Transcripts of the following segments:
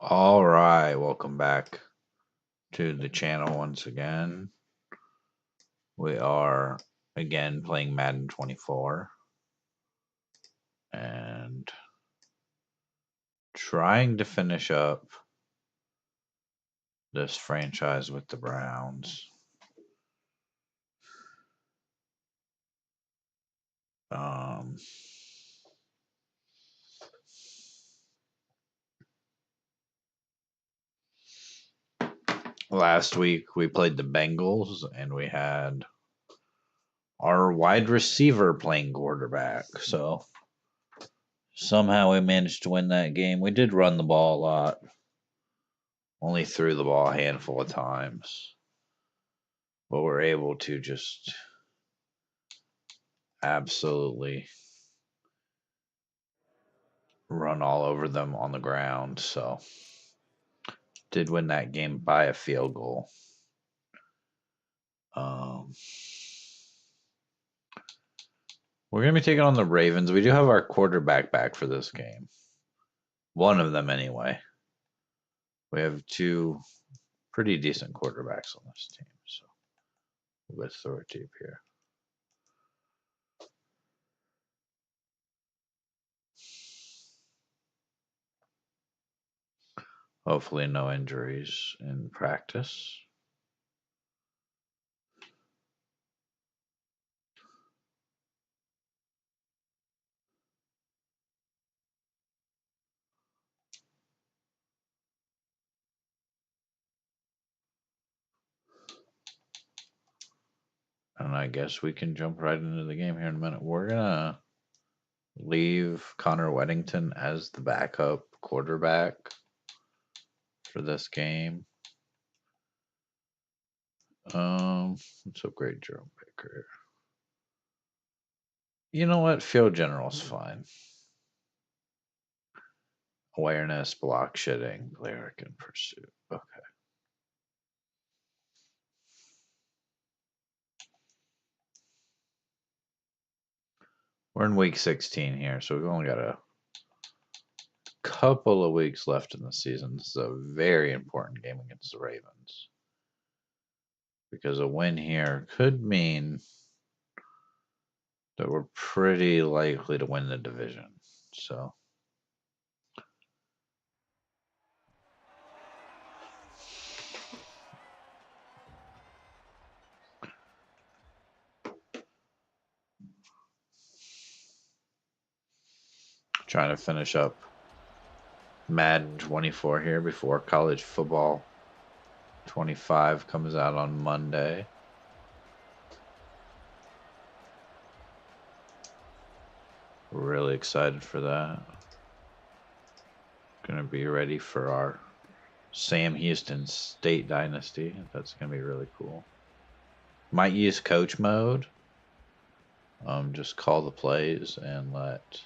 All right, welcome back to the channel once again. We are again playing Madden 24 and trying to finish up this franchise with the Browns. Um, Last week we played the Bengals and we had our wide receiver playing quarterback. So somehow we managed to win that game. We did run the ball a lot, only threw the ball a handful of times, but we're able to just absolutely run all over them on the ground. So did win that game by a field goal. Um, we're going to be taking on the Ravens. We do have our quarterback back for this game. One of them, anyway. We have two pretty decent quarterbacks on this team. So we'll go through it deep here. Hopefully, no injuries in practice. And I guess we can jump right into the game here in a minute. We're going to leave Connor Weddington as the backup quarterback for this game. Let's upgrade Jerome Baker. You know what? Field General's fine. Awareness, block shitting, lyric, and pursuit. Okay. We're in week 16 here, so we've only got a couple of weeks left in the season. This is a very important game against the Ravens, because a win here could mean that we're pretty likely to win the division. So trying to finish up Madden 24 here before college football 25 comes out on Monday. Really excited for that. Gonna be ready for our Sam Houston State Dynasty. That's gonna be really cool. Might use coach mode. Just call the plays and let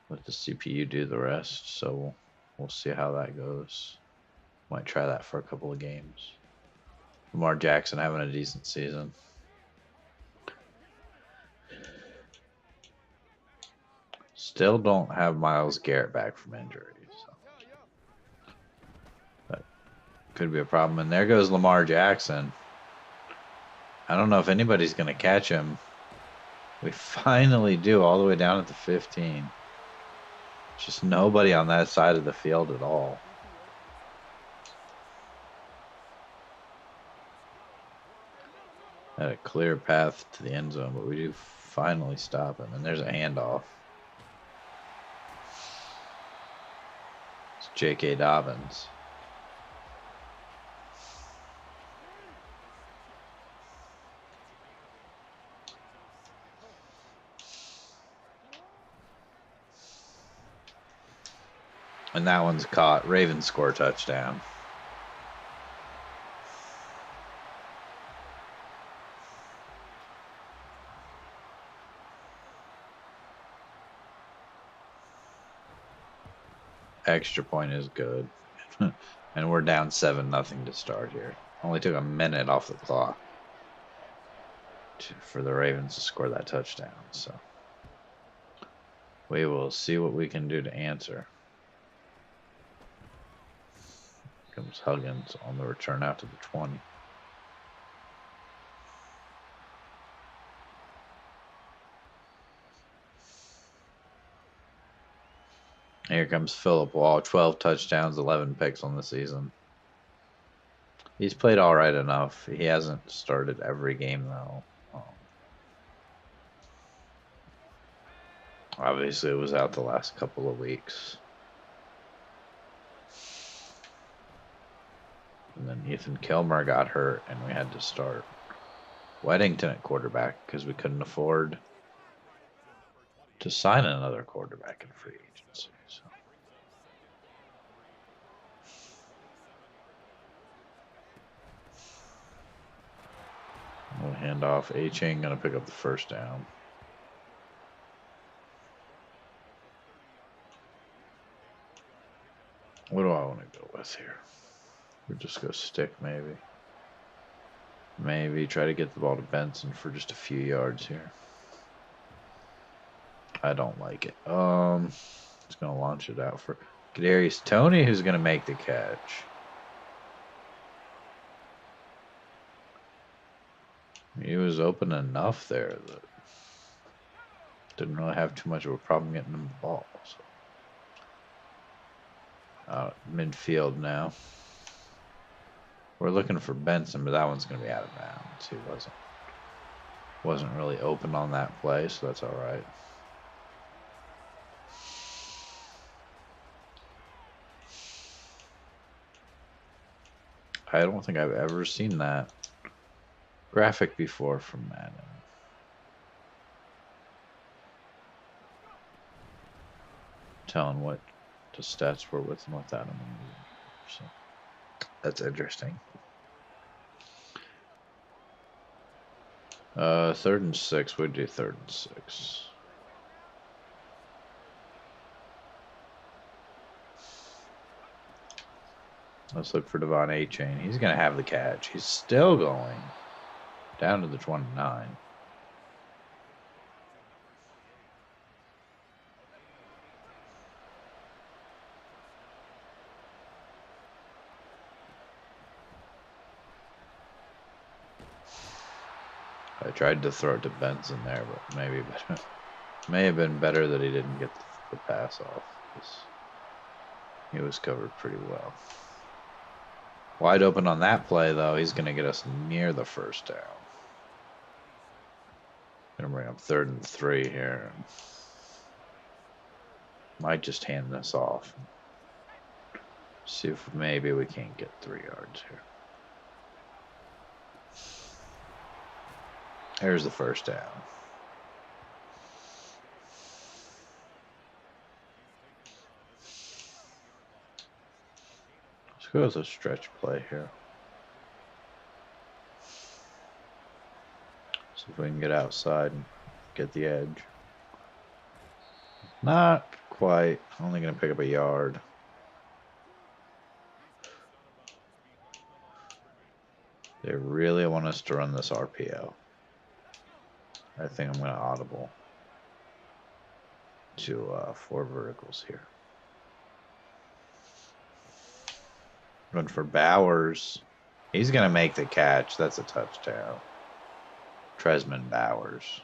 the CPU do the rest. So we'll see how that goes. Might try that for a couple of games. Lamar Jackson having a decent season. Still don't have Myles Garrett back from injury. So that could be a problem. And there goes Lamar Jackson. I don't know if anybody's going to catch him. We finally do, all the way down at the 15. Just nobody on that side of the field at all. Had a clear path to the end zone, but we do finally stop him. And there's a handoff. It's J.K. Dobbins. And that one's caught. Ravens score touchdown. Extra point is good. And we're down 7-0 to start here. Only took a minute off the clock for the Ravens to score that touchdown. So we will see what we can do to answer. comes Huggins on the return out to the 20. Here comes Phillip Wall, 12 touchdowns, 11 picks on the season. He's played all right enough. He hasn't started every game, though. Obviously, it was out the last couple of weeks. And then Ethan Kilmer got hurt, and we had to start Weddington at quarterback because we couldn't afford to sign another quarterback in free agency. So. We'll hand off. A-Chain going to pick up the first down. What do I want to go with here? We'll just go stick, maybe. Maybe try to get the ball to Benson for just a few yards here. I don't like it. Just going to launch it out for Kadarius Toney, who's going to make the catch. He was open enough there that didn't really have too much of a problem getting him the ball. So. Midfield now. We're looking for Benson, but that one's going to be out of bounds. He wasn't really open on that play, so that's all right. I don't think I've ever seen that graphic before from Madden. Telling what the stats were with and without him. So that's interesting. 3rd and 6. We'd do 3rd and 6. Let's look for Devon A-Chain. He's going to have the catch. He's still going down to the 29. I tried to throw it to Benson there, but maybe better. May have been better that he didn't get the pass off. He was covered pretty well. Wide open on that play, though. He's going to get us near the first down. Going to bring up 3rd and 3 here. Might just hand this off. See if maybe we can't get 3 yards here. Here's the first down. Let's go with a stretch play here. See if we can get outside and get the edge. Not quite. Only going to pick up a yard. They really want us to run this RPO. I think I'm going to audible to 4 verticals here. Run for Bowers. He's going to make the catch. That's a touchdown. Tresman Bowers.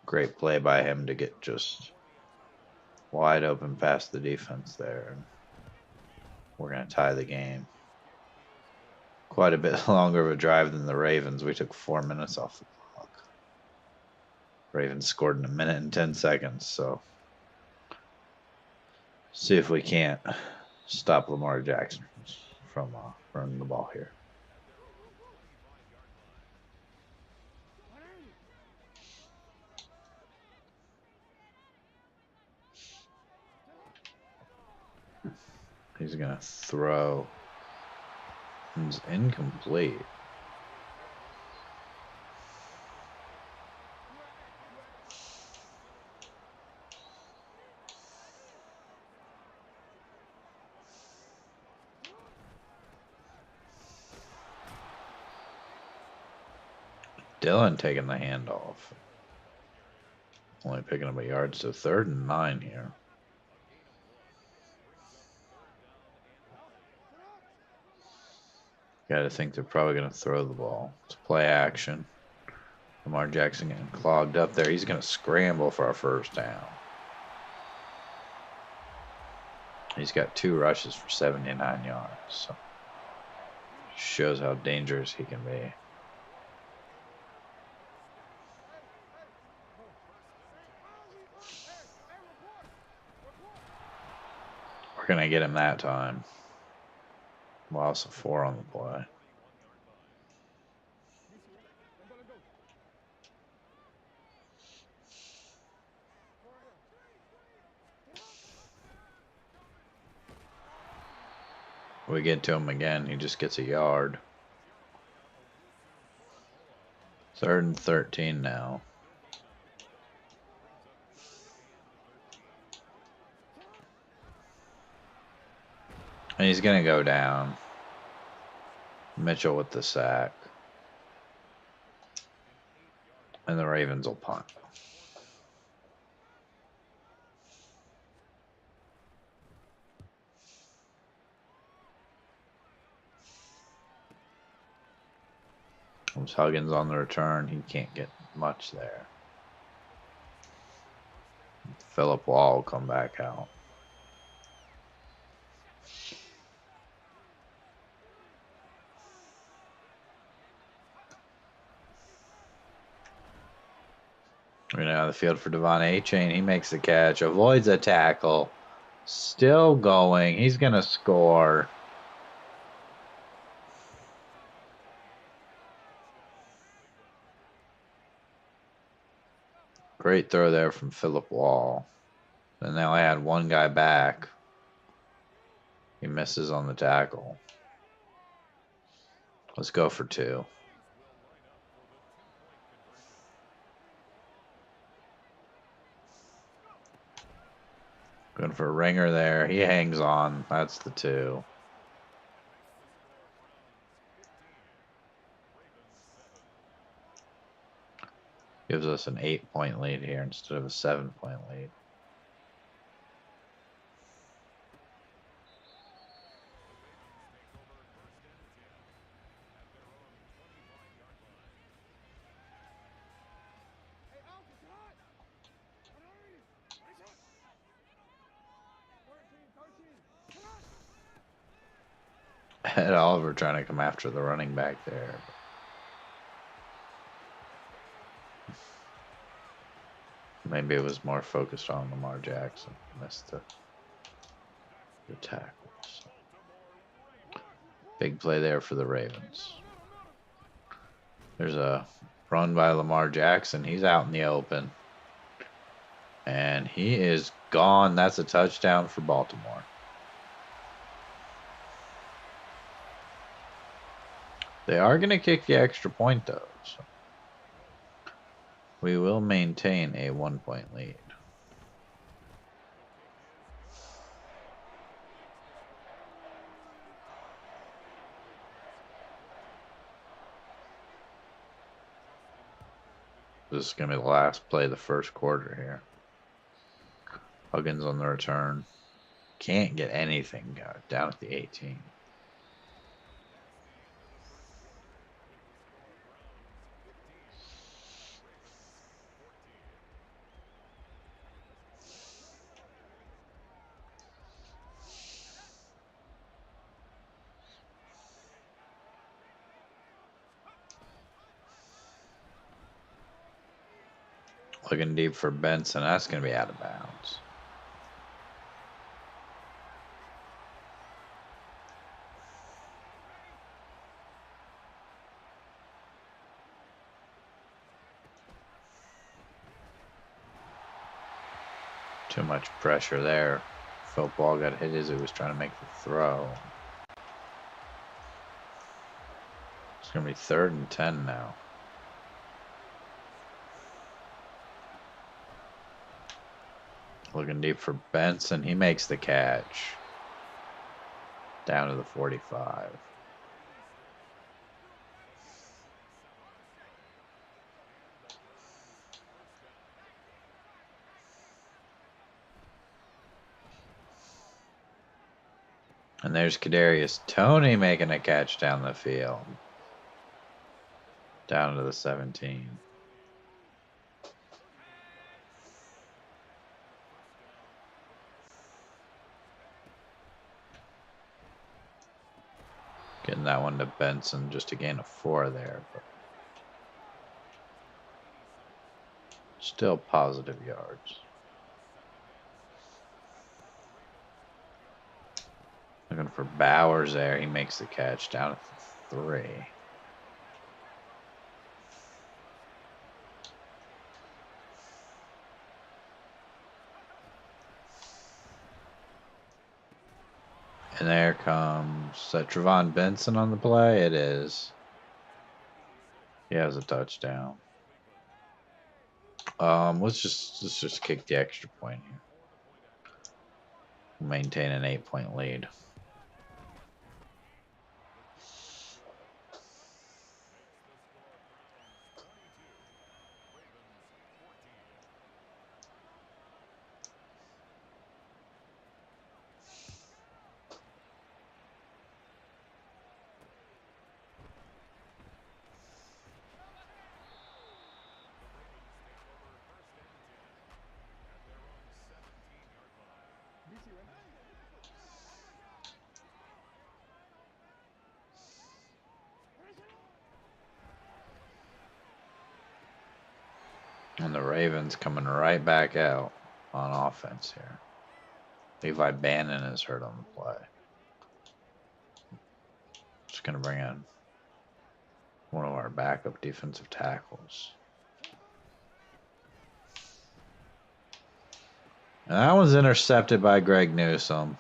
Great play by him to get just wide open past the defense there. We're going to tie the game. Quite a bit longer of a drive than the Ravens. We took 4 minutes off the clock. Ravens scored in 1 minute and 10 seconds, so see if we can't stop Lamar Jackson from running the ball here. He's going to throw. It's incomplete. Dylan taking the handoff. Only picking up a yard, so 3rd and 9 here. Gotta think they're probably gonna throw the ball. It's play action. Lamar Jackson getting clogged up there. He's gonna scramble for our first down. He's got 2 rushes for 79 yards. So shows how dangerous he can be. We're gonna get him that time. Loss of 4 on the play. We get to him again. He just gets a yard. 3rd and 13 now. And he's going to go down. Mitchell with the sack. And the Ravens will punt. Comes Huggins on the return. He can't get much there. Phillip Law will come back out. We're now on the field for Devon A-Chain. He makes the catch. Avoids a tackle. Still going. He's going to score. Great throw there from Phillip Wall. And now I had one guy back. He misses on the tackle. Let's go for 2. Going for a ringer there. He hangs on. That's the 2. Gives us an 8-point lead here instead of a 7-point lead. Ed Oliver trying to come after the running back there. Maybe it was more focused on Lamar Jackson. Missed the tackles. Big play there for the Ravens. There's a run by Lamar Jackson. He's out in the open. And he is gone. That's a touchdown for Baltimore. They are going to kick the extra point, though. So we will maintain a 1-point lead. This is going to be the last play of the first quarter here. Huggins on the return. Can't get anything down at the 18. Looking deep for Benson. That's going to be out of bounds. Too much pressure there. Football got hit as he was trying to make the throw. It's going to be 3rd and 10 now. Looking deep for Benson. He makes the catch. Down to the 45. And there's Kadarius Toney making a catch down the field. Down to the 17. Getting that one to Benson just to gain a 4 there. But still positive yards. Looking for Bowers there. He makes the catch down at the 3. And there comes Trevon Benson on the play. It is. He has a touchdown. Let's just kick the extra point here. Maintain an 8-point lead. And the Ravens coming right back out on offense here. Levi Bannon is hurt on the play. Just going to bring in one of our backup defensive tackles. And that one's intercepted by Greg Newsome.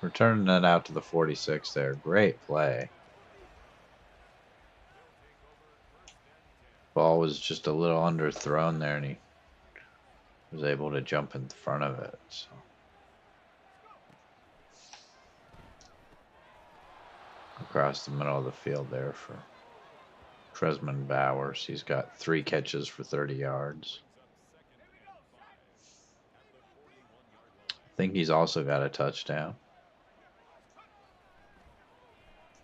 Returning it out to the 46 there. Great play. Ball was just a little underthrown there, and he was able to jump in front of it. So. Across the middle of the field there for Tresman Bowers. He's got 3 catches for 30 yards. I think he's also got a touchdown.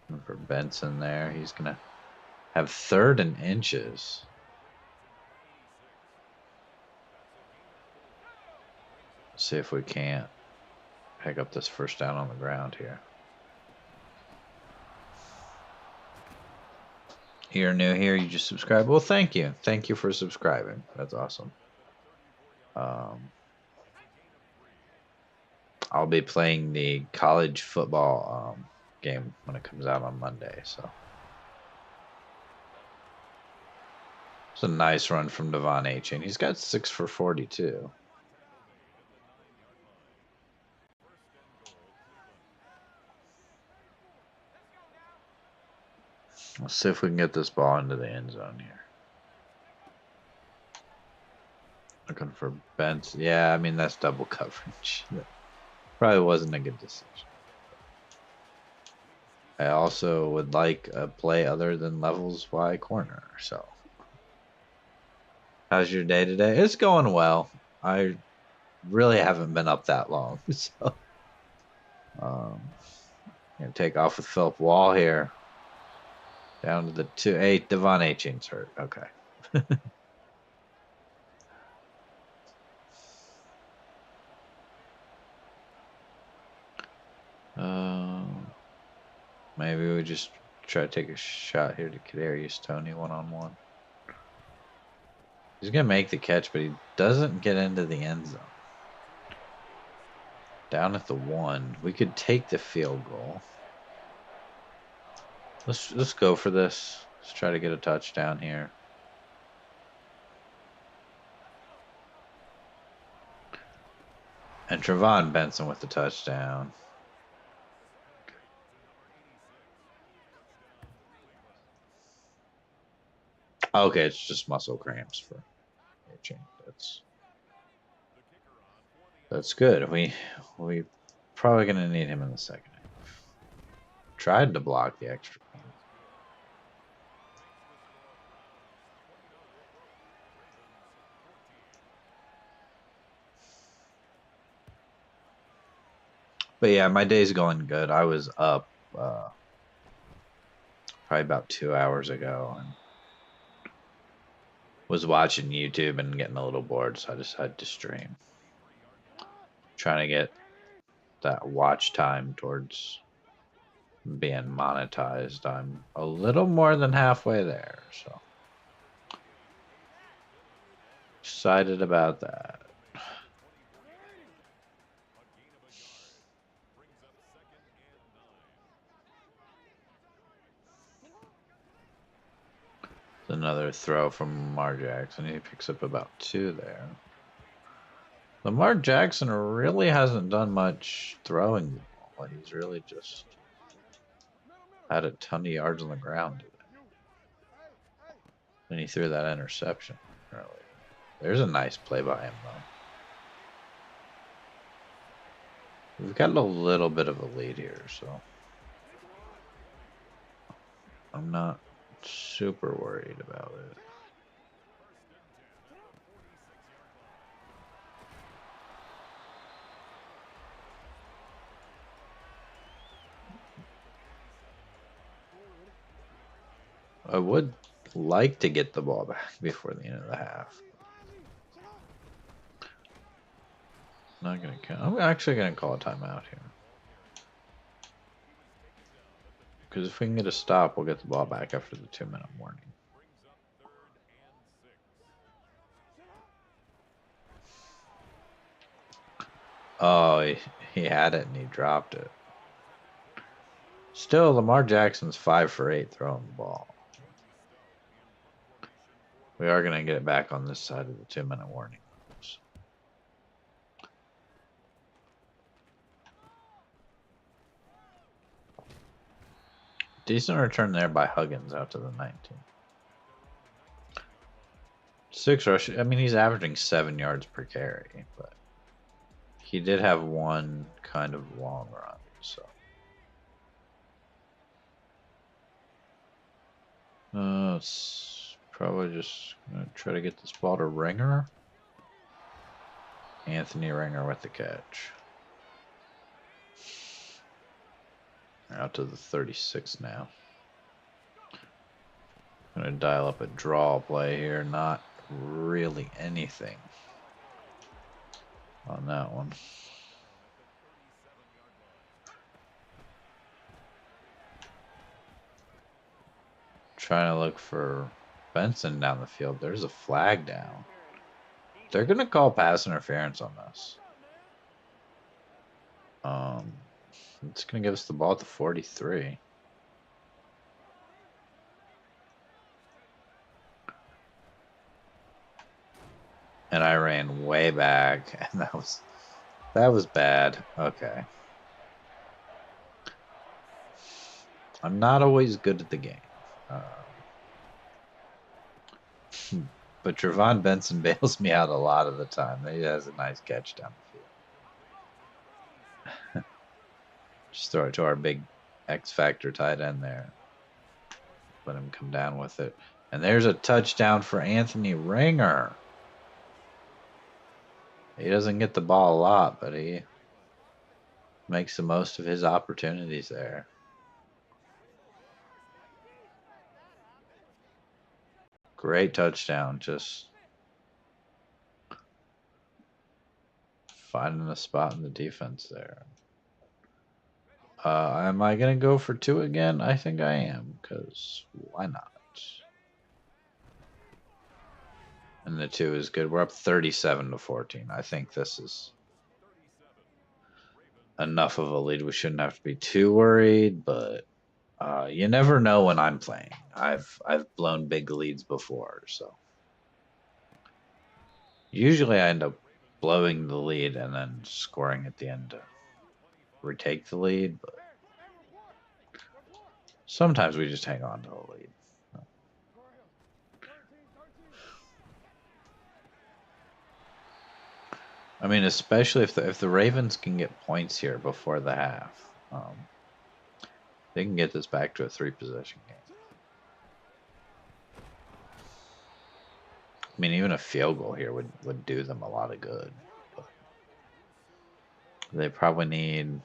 And for Benson there, he's going to have 3rd and inches. See if we can't pick up this first down on the ground here. You're new here, you just subscribe. Well, thank you. Thank you for subscribing. That's awesome. I'll be playing the college football game when it comes out on Monday. So it's a nice run from Devon Achane. He's got 6 for 42. Let's see if we can get this ball into the end zone here. Looking for Benson. Yeah, I mean, that's double coverage. Probably wasn't a good decision. I also would like a play other than levels Y corner. So, how's your day today? It's going well. I really haven't been up that long. So, gonna take off with Philip Wall here. Down to the 2-8. Devon Achane's hurt. Okay. Maybe we just try to take a shot here to Kadarius Toney one-on-one. He's going to make the catch, but he doesn't get into the end zone. Down at the 1. We could take the field goal. Let's go for this. Let's try to get a touchdown here. And Trevon Benson with the touchdown. Okay, it's just muscle cramps for Achane. That's good. We probably gonna need him in the second half. Tried to block the extra point. But yeah, my day's going good. I was up probably about 2 hours ago and was watching YouTube and getting a little bored, so I decided to stream. Trying to get that watch time towards being monetized. I'm a little more than halfway there, so excited about that. Another throw from Lamar Jackson. He picks up about 2 there. Lamar Jackson really hasn't done much throwing the ball. He's really just had a ton of yards on the ground today. And he threw that interception earlier. There's a nice play by him, though. We've got a little bit of a lead here, so I'm not super worried about it. I would like to get the ball back before the end of the half. Not gonna count. I'm actually gonna call a timeout here. Because if we can get a stop, we'll get the ball back after the 2-minute warning. Oh, he had it and he dropped it. Still, Lamar Jackson's 5 for 8 throwing the ball. We are going to get it back on this side of the 2-minute warning. Decent return there by Huggins out to the 19. 6 rush. I mean, he's averaging 7 yards per carry, but he did have one kind of long run, so. It's probably just going to try to get this ball to Ringer. Anthony Ringer with the catch. Out to the 36 now. Gonna dial up a draw play here. Not really anything on that one. Trying to look for Benson down the field. There's a flag down. They're gonna call pass interference on this. It's gonna give us the ball at the 43. And I ran way back, and that was bad. Okay. I'm not always good at the game. But Trevon Benson bails me out a lot of the time. He has a nice catch down the field. Just throw it to our big X Factor tight end there. Let him come down with it. And there's a touchdown for Anthony Ringer. He doesn't get the ball a lot, but he makes the most of his opportunities there. Great touchdown. Just finding a spot in the defense there. Am I going to go for 2 again? I think I am, because why not? And the 2 is good. We're up 37-14. I think this is enough of a lead. We shouldn't have to be too worried, but you never know when I'm playing. I've blown big leads before, so usually I end up blowing the lead and then scoring at the end to retake the lead, but sometimes we just hang on to the lead. I mean, especially if the Ravens can get points here before the half, they can get this back to a 3-possession game. I mean, even a field goal here would do them a lot of good. But they probably need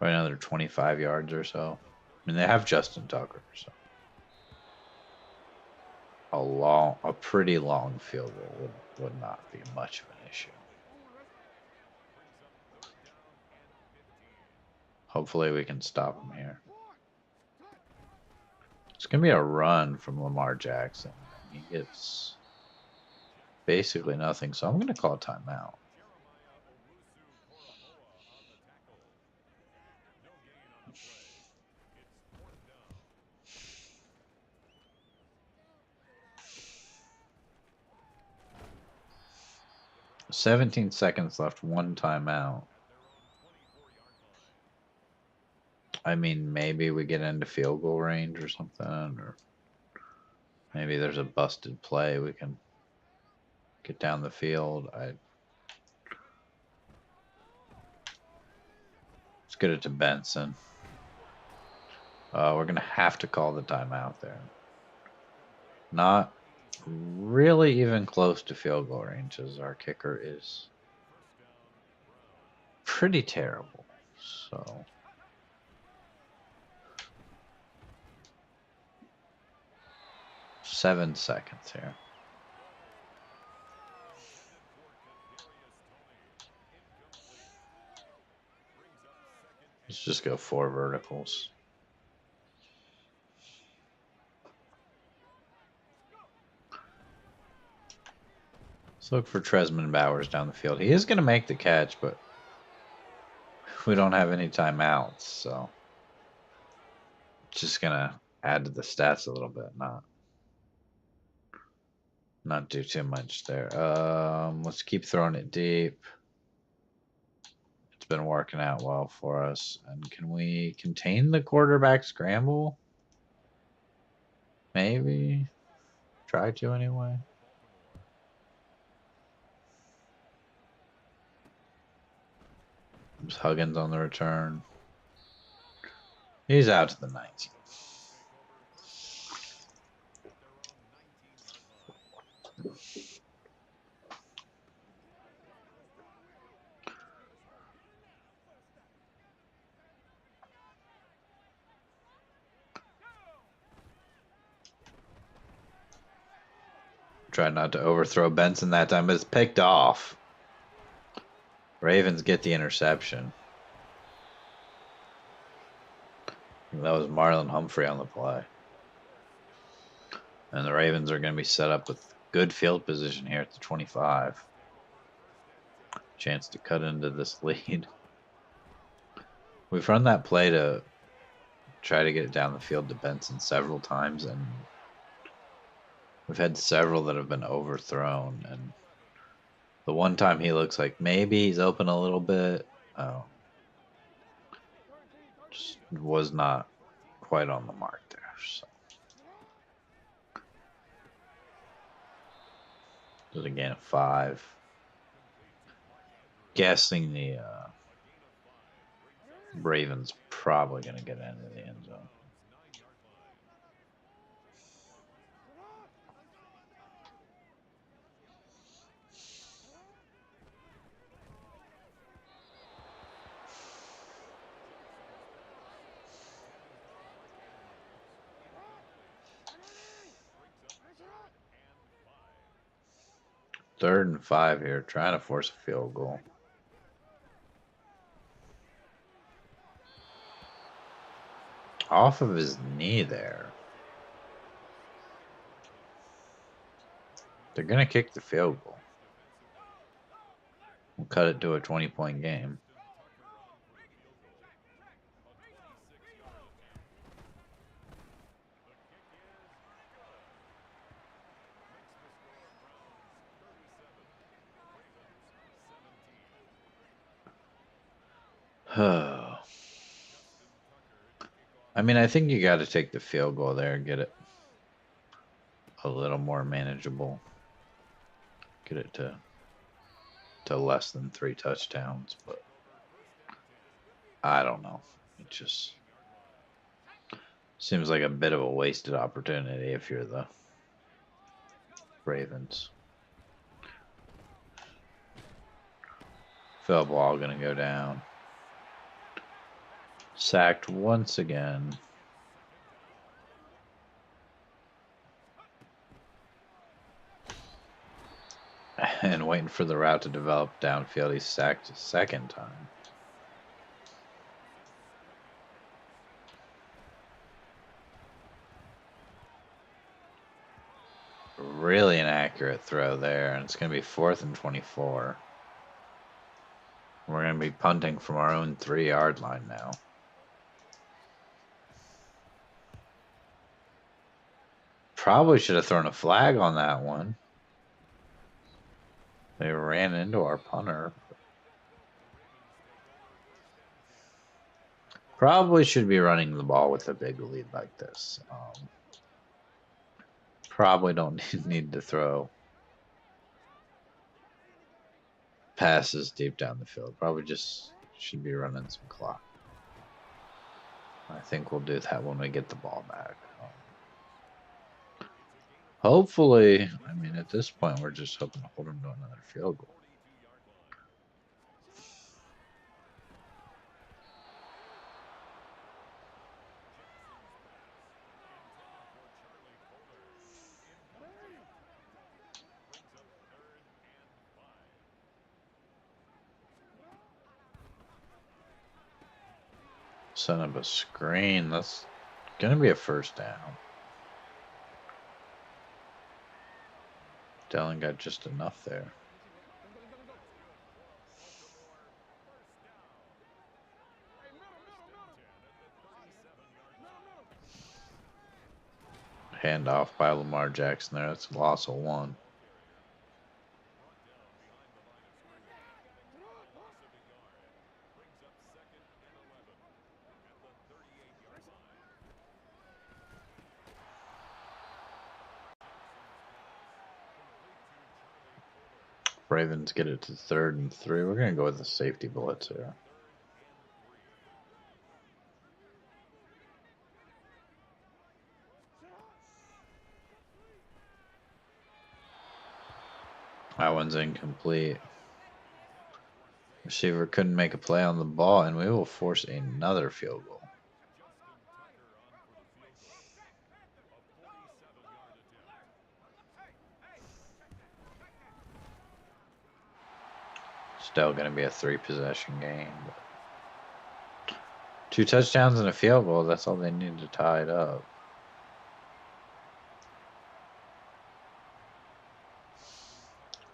Probably another 25 yards or so. I mean, they have Justin Tucker, so a pretty long field goal would not be much of an issue. Hopefully we can stop him here. It's going to be a run from Lamar Jackson. He gets basically nothing, so I'm going to call a timeout. "17 seconds left, one timeout." I mean, maybe we get into field goal range or something, or maybe there's a busted play. We can get down the field. Let's get it to Benson. We're going to have to call the timeout there. Not really even close to field goal range, as our kicker is pretty terrible. So 7 seconds here. Let's just go 4 verticals. Let's look for Tresman Bowers down the field. He is going to make the catch, but we don't have any timeouts, so just going to add to the stats a little bit, not do too much there. Let's keep throwing it deep. It's been working out well for us. And can we contain the quarterback scramble? Maybe. Try to anyway. Huggins on the return. He's out to the 19. Tried not to overthrow Benson that time, but it's picked off. Ravens get the interception. That was Marlon Humphrey on the play. And the Ravens are going to be set up with good field position here at the 25. Chance to cut into this lead. We've run that play to try to get it down the field to Benson several times, and we've had several that have been overthrown. And the one time he looks like maybe he's open a little bit, just was not quite on the mark there. So. There's a gain of 5. Guessing the Ravens probably going to get into the end zone. Third and 5 here, trying to force a field goal. Off of his knee there. They're going to kick the field goal. We'll cut it to a 20-point game. I mean, I think you got to take the field goal there and get it a little more manageable. Get it to less than 3 touchdowns, but I don't know. It just seems like a bit of a wasted opportunity if you're the Ravens. Field ball going to go down. Sacked once again. And waiting for the route to develop downfield, he's sacked a second time. Really inaccurate throw there, and it's going to be 4th and 24. We're going to be punting from our own 3-yard line now. Probably should have thrown a flag on that one. They ran into our punter. Probably should be running the ball with a big lead like this. Probably don't need to throw passes deep down the field. Probably just should be running some clock. I think we'll do that when we get the ball back. Hopefully, I mean, at this point, we're just hoping to hold them to another field goal. Set up a screen. That's going to be a first down. Dillon got just enough there. Handoff by Lamar Jackson there. That's a loss of 1. Ravens get it to 3rd and 3. We're going to go with the safety blitz here. That one's incomplete. Receiver couldn't make a play on the ball, and we will force another field goal. Still going to be a 3-possession game. But 2 touchdowns and a field goal, that's all they need to tie it up.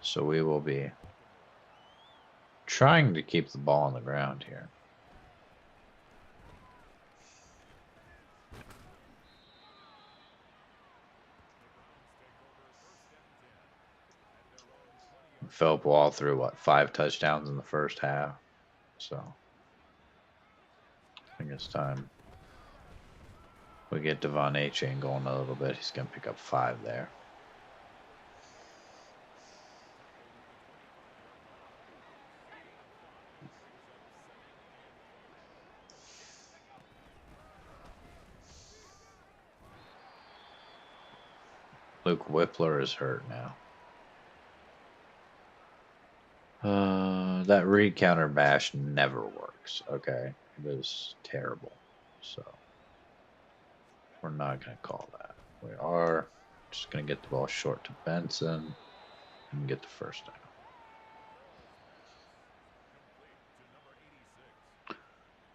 So we will be trying to keep the ball on the ground here. Philip Wall threw, what, 5 touchdowns in the first half? So I think it's time we get Devon Achane going a little bit. He's going to pick up 5 there. Luke Whippler is hurt now. That read counter bash never works, okay? It is terrible. So we're not going to call that. We are just going to get the ball short to Benson and get the first down.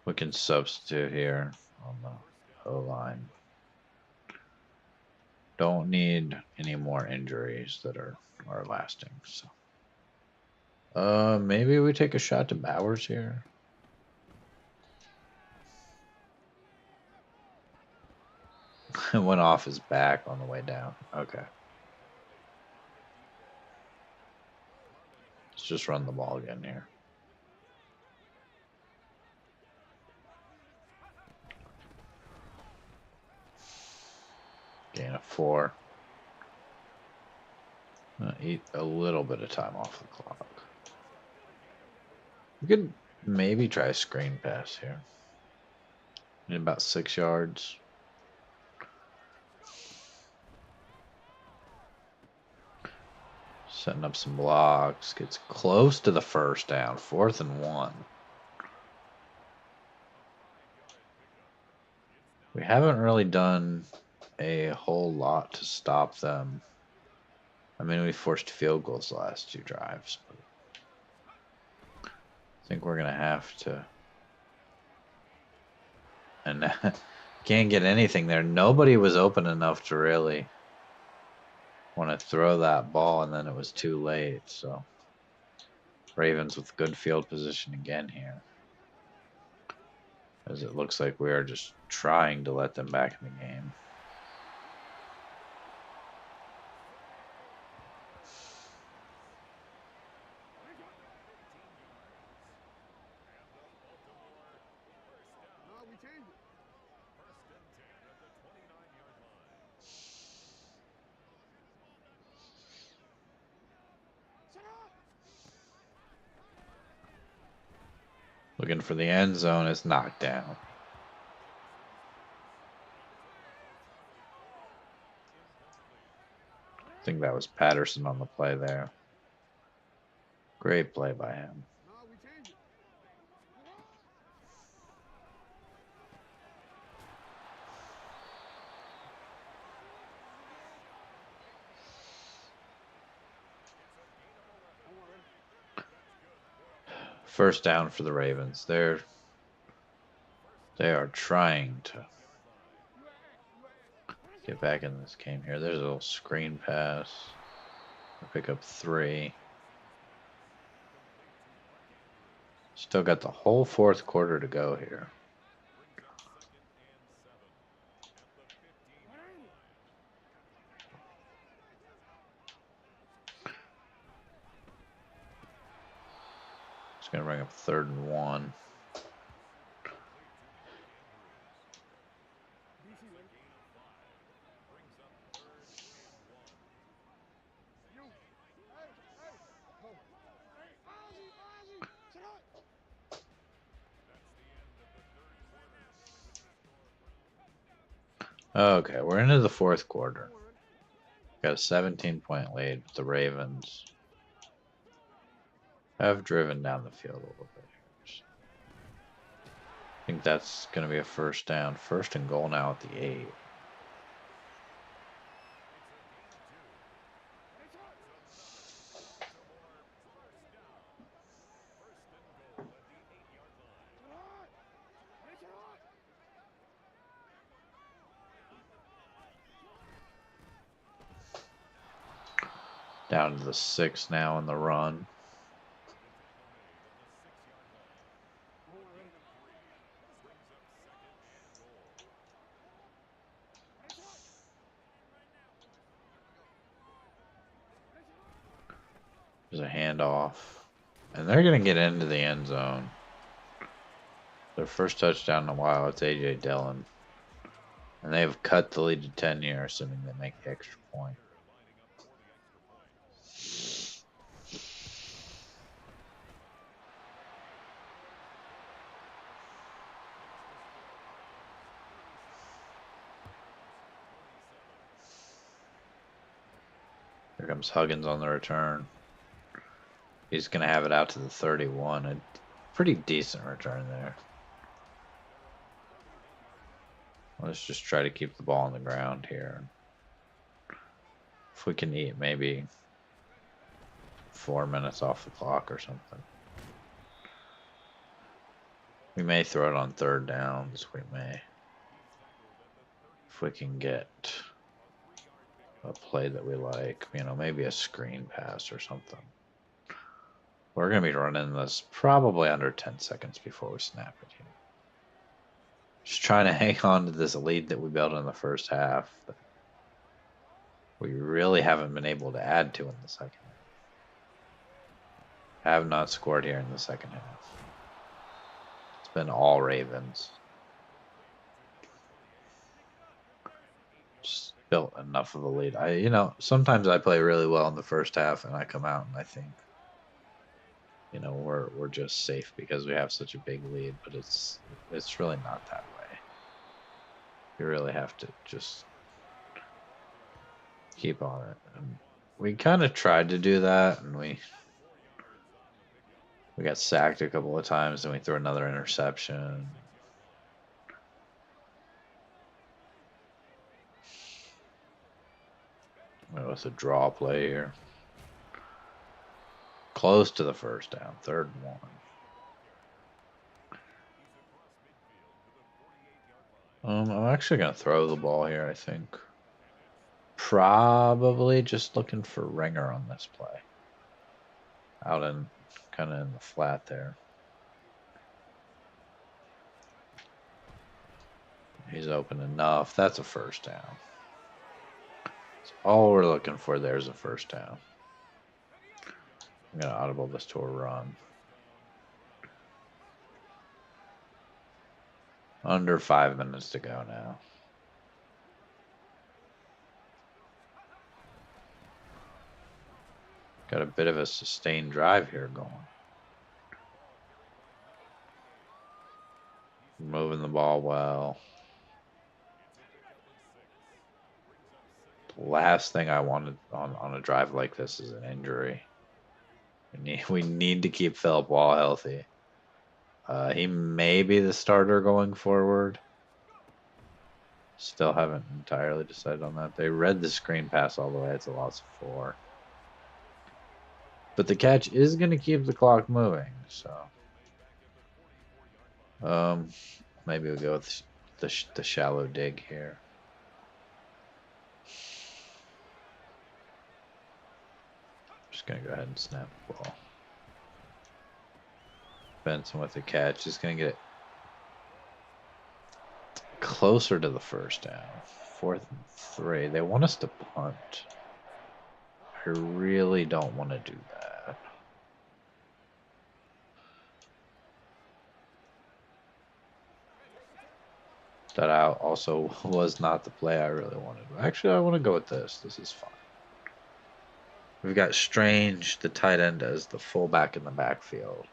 We can substitute here on the O-line. Don't need any more injuries that are lasting. So, maybe we take a shot to Bowers here. It went off his back on the way down. Okay. Let's just run the ball again here. Gain of 4. Eat a little bit of time off the clock. We could maybe try a screen pass here. Need about 6 yards. Setting up some blocks. Gets close to the first down. 4th and 1. We haven't really done a whole lot to stop them. I mean, we forced field goals the last 2 drives, but I think we're going to have to. And can't get anything there. Nobody was open enough to really want to throw that ball, and then it was too late. So Ravens with good field position again here, as it looks like we are just trying to let them back in the game. Looking for the end zone, is knocked down. I think that was Patterson on the play there. Great play by him. First down for the Ravens. They are trying to get back in this game here. There's a little screen pass. We'll pick up 3. Still got the whole 4th quarter to go here. It's going to bring up 3rd and 1. Okay, we're into the 4th quarter. Got a 17-point lead. The Ravens have driven down the field a little bit here. I think that's going to be a first down. 1st and goal now at the 8. Down to the 6 now in the run. There's a handoff. And they're going to get into the end zone. Their first touchdown in a while. It's A.J. Dillon. And they've cut the lead to 10 here, assuming they make the extra point. Here comes Huggins on the return. He's going to have it out to the 31. A pretty decent return there. Let's just try to keep the ball on the ground here. If we can eat maybe 4 minutes off the clock or something. We may throw it on 3rd downs. We may. If we can get a play that we like, you know, maybe a screen pass or something. We're going to be running this probably under 10 seconds before we snap it here. Just trying to hang on to this lead that we built in the first half that we really haven't been able to add to in the second half. Have not scored here in the second half. It's been all Ravens. Just built enough of a lead. Sometimes I play really well in the first half and I come out and I think, we're just safe because we have such a big lead, but it's really not that way. You really have to just keep on it. And we kind of tried to do that, and we got sacked a couple of times, and we threw another interception. With a draw play here. Close to the first down. 3rd and 1. I'm actually going to throw the ball here, I think. Probably just looking for Ringer on this play. Out in, kind of in the flat there. He's open enough. That's a 1st down. So all we're looking for there is a 1st down. I'm going to audible this to a run. Under 5 minutes to go now. Got a bit of a sustained drive here going. Moving the ball well. The last thing I wanted on a drive like this is an injury. We need to keep Philip Wall healthy. He may be the starter going forward. Still haven't entirely decided on that. They read the screen pass all the way. It's a loss of 4. But the catch is going to keep the clock moving. So maybe we'll go with the shallow dig here. Just going to go ahead and snap the ball. Benson with the catch is going to get it closer to the 1st down. 4th and 3. They want us to punt. I really don't want to do that. That out also was not the play I really wanted. Actually, I want to go with this. This is fine. We've got Strange, the tight end, as the fullback in the backfield.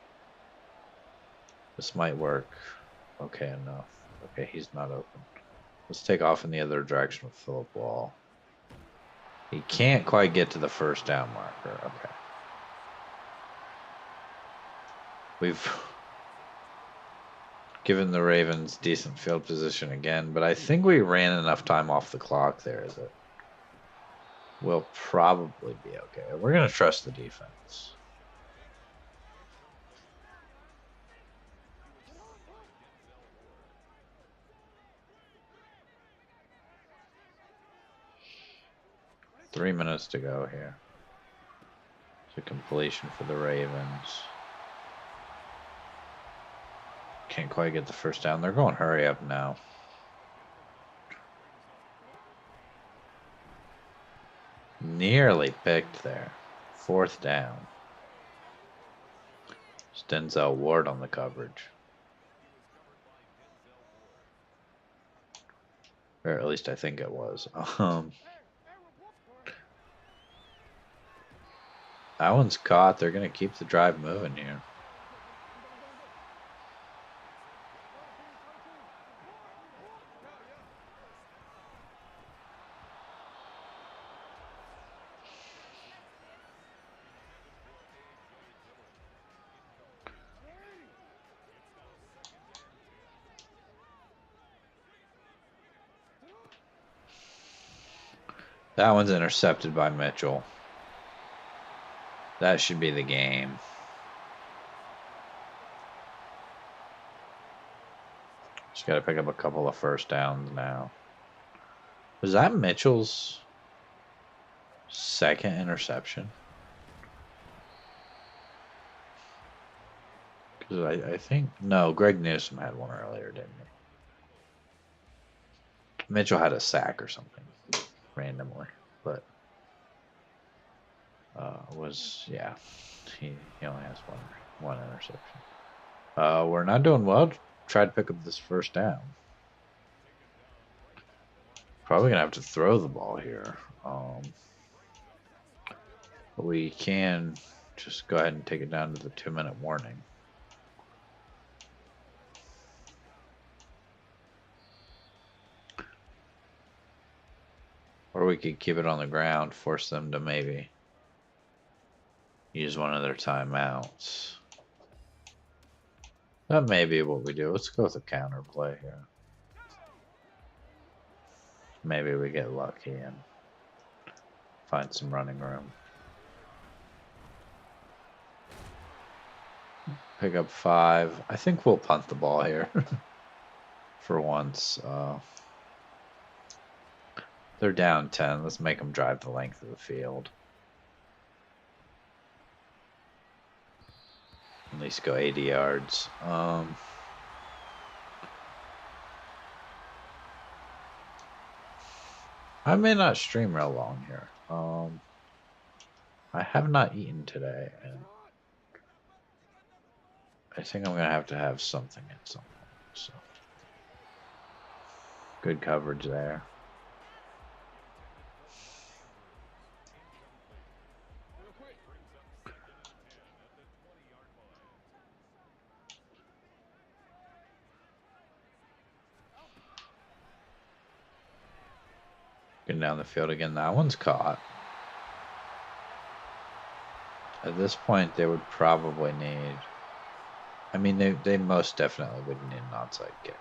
This might work okay enough. Okay, he's not open. Let's take off in the other direction with Philip Wall. He can't quite get to the 1st down marker. Okay. We've given the Ravens decent field position again, but I think we ran enough time off the clock there that we'll probably be okay. We're going to trust the defense. Three minutes to go here. It's a completion for the Ravens. Can't quite get the 1st down. They're going hurry up now. Nearly picked there. 4th down. It's Denzel Ward on the coverage. Or at least I think it was. That one's caught. They're going to keep the drive moving here. That one's intercepted by Mitchell. That should be the game. Just got to pick up a couple of 1st downs now. Was that Mitchell's 2nd interception? Because I think... No, Greg Newsom had one earlier, didn't he? Mitchell had a sack or something randomly, but yeah, he only has one interception. We're not doing well. Try to pick up this 1st down. Probably gonna have to throw the ball here. But we can just go ahead and take it down to the 2-minute warning. Or we could keep it on the ground, force them to maybe use one of their timeouts. That may be what we do. Let's go with a counter play here. Maybe we get lucky and Find some running room. Pick up 5. I think we'll punt the ball here for once. They're down 10. Let's make them drive the length of the field. At least go 80 yards. I may not stream real long here. I have not eaten today, and I think I'm gonna have to have something at some point. So good coverage there. Getting down the field again. That one's caught. At this point, they would probably need. I mean, they most definitely would need an onside kick.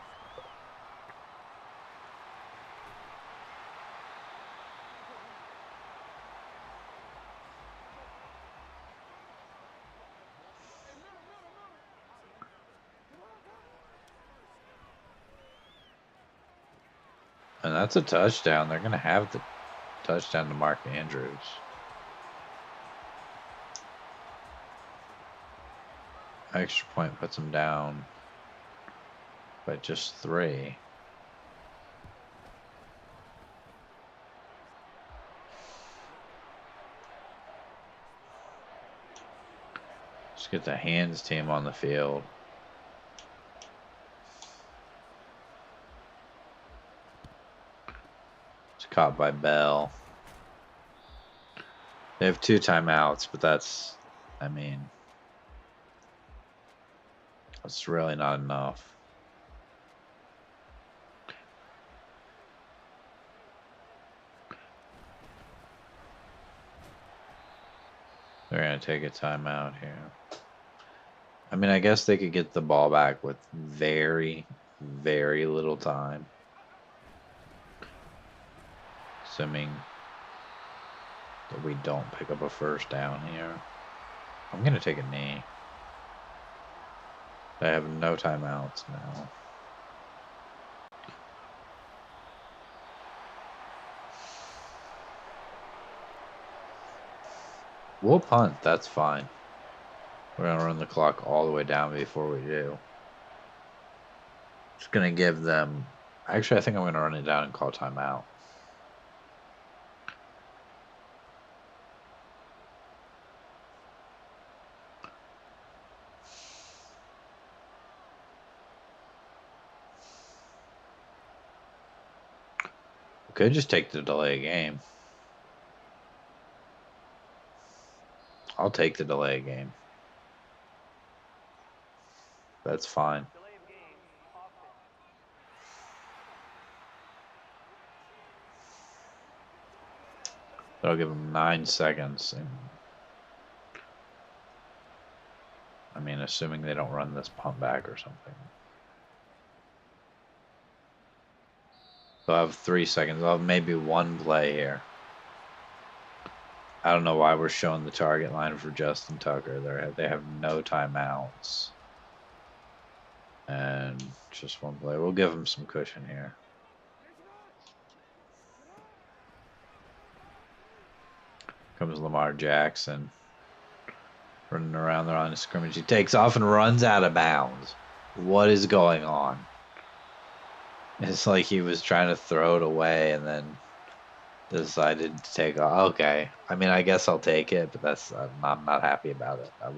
And that's a touchdown. They're going to have the touchdown to Mark Andrews. Extra point puts them down by just 3. Let's get the hands team on the field. It's caught by Bell. They have 2 timeouts, but that's, I mean, that's really not enough. They're going to take a timeout here. I mean, I guess they could get the ball back with very, very little time. Assuming that we don't pick up a first down here. I'm going to take a knee. I have no timeouts now. We'll punt. That's fine. We're going to run the clock all the way down before we do. Just going to give them... Actually, I think I'm going to run it down and call timeout. Could just take the delay game. I'll take the delay game. That's fine. That'll give them 9 seconds. And, I mean, assuming they don't run this pump back or something. So I'll have 3 seconds. I'll have maybe 1 play here. I don't know why we're showing the target line for Justin Tucker. They have no timeouts. And just 1 play. We'll give them some cushion here. Comes Lamar Jackson. Running around the line of scrimmage. He takes off and runs out of bounds. What is going on? It's like he was trying to throw it away and then decided to take off. Okay. I mean, I guess I'll take it, but that's I'm not happy about it. I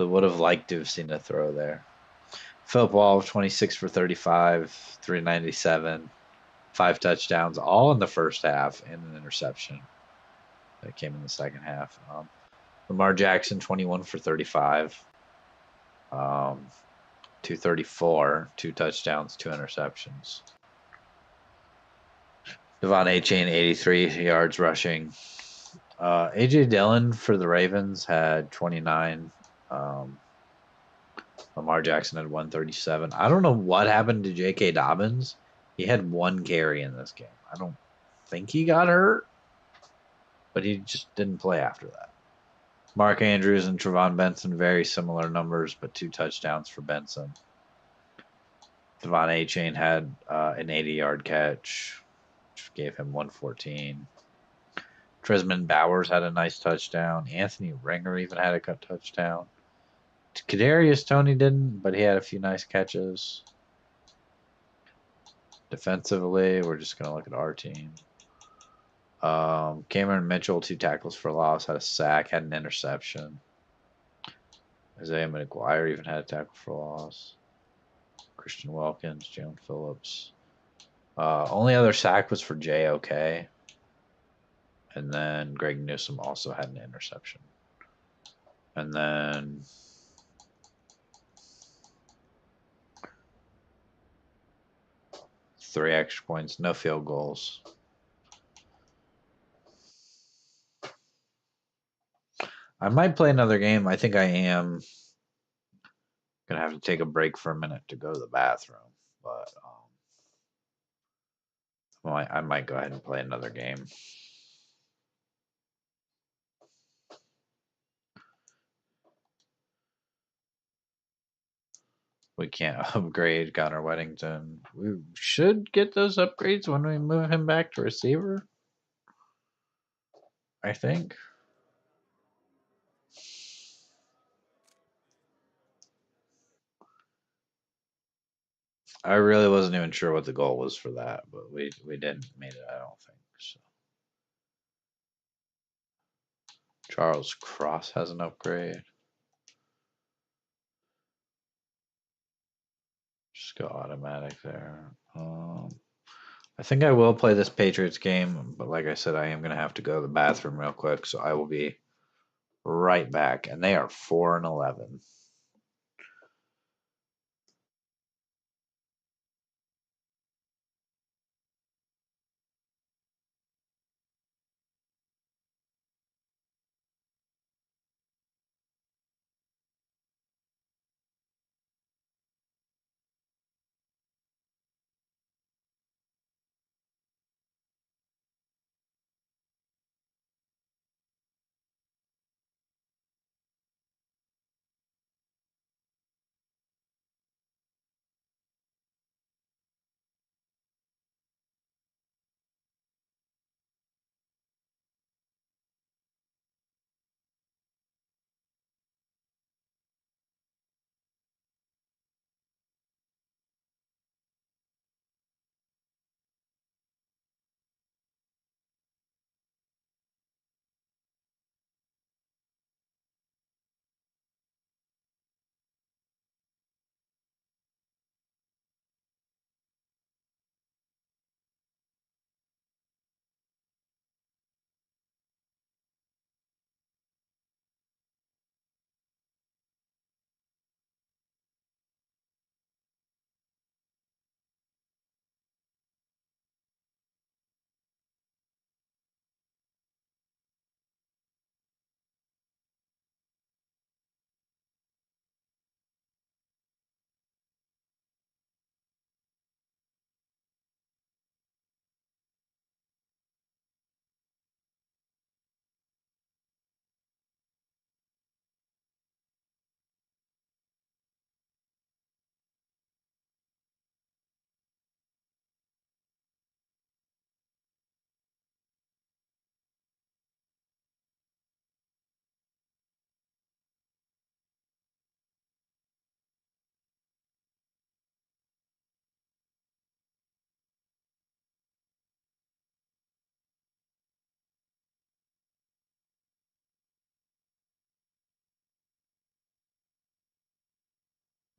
would have liked to have seen a throw there. Philip Wall, 26 for 35, 397, 5 touchdowns, all in the first half, and an interception that came in the second half. Lamar Jackson, 21 for 35, 234, 2 touchdowns, 2 interceptions. Devon Achane, 83 yards rushing. A.J. Dillon for the Ravens had 29. Lamar Jackson had 137. I don't know what happened to J.K. Dobbins. He had 1 carry in this game. I don't think he got hurt. but he just didn't play after that. Mark Andrews and Trevon Benson, very similar numbers, but 2 touchdowns for Benson. Devon A-Chain had an 80-yard catch, which gave him 114. Trisman Bowers had a nice touchdown. Anthony Ringer even had a touchdown. Kadarius Toney didn't, but he had a few nice catches. Defensively, we're just going to look at our team. Cameron Mitchell, 2 tackles for loss, had a sack, had an interception. Isaiah McGuire even had a tackle for loss. Christian Wilkins, Jalen Phillips. Only other sack was for JOK. And then Greg Newsome also had an interception. And then 3 extra points, no field goals. I might play another game. I think I am going to have to take a break for a minute to go to the bathroom. But I might go ahead and play another game. We can't upgrade Connor Weddington. We should get those upgrades when we move him back to receiver, I think. I really wasn't even sure what the goal was for that, but we didn't meet it, I don't think. So. Charles Cross has an upgrade. Just go automatic there. I think I will play this Patriots game, but like I said, I am going to have to go to the bathroom real quick, so I will be right back. And they are 4-11.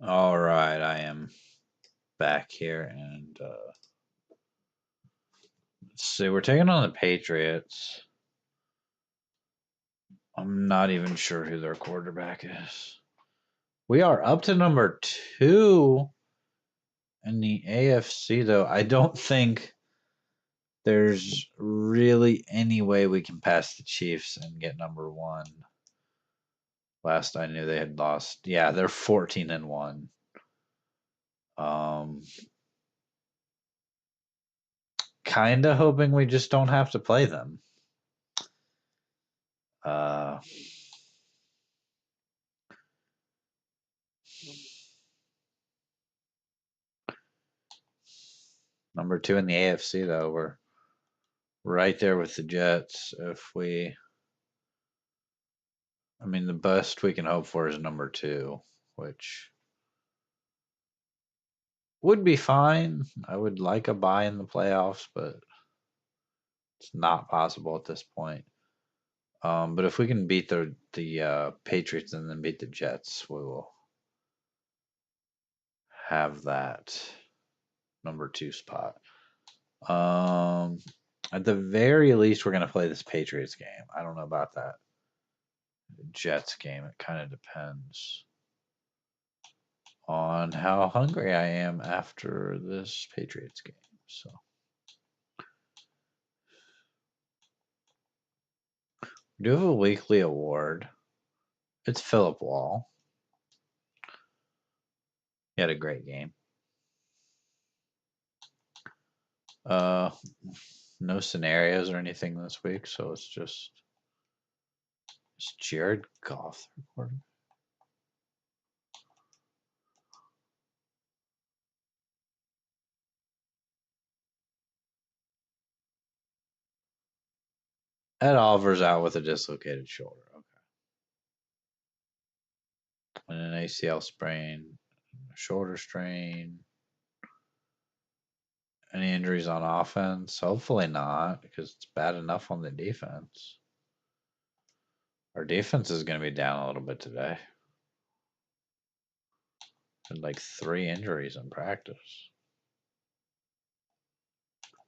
All right, I am back here, and let's see. We're taking on the Patriots. I'm not even sure who their quarterback is. We are up to number 2 in the AFC, though. I don't think there's really any way we can pass the Chiefs and get number 1. Last I knew they had lost. Yeah, they're 14-1. Kind of hoping we just don't have to play them. Number 2 in the AFC, though. We're right there with the Jets. I mean, the best we can hope for is number 2, which would be fine. I would like a bye in the playoffs, but it's not possible at this point. But if we can beat the Patriots and then beat the Jets, we will have that number 2 spot. At the very least, we're going to play this Patriots game. I don't know about that Jets game. It kind of depends on how hungry I am after this Patriots game. So we do have a weekly award. It's Philip Wall. He had a great game. No scenarios or anything this week, so it's just Jared Goff recording. Ed Oliver's out with a dislocated shoulder. Okay. And an ACL sprain, a shoulder strain. Any injuries on offense? Hopefully not, because it's bad enough on the defense. Our defense is going to be down a little bit today. Had like 3 injuries in practice.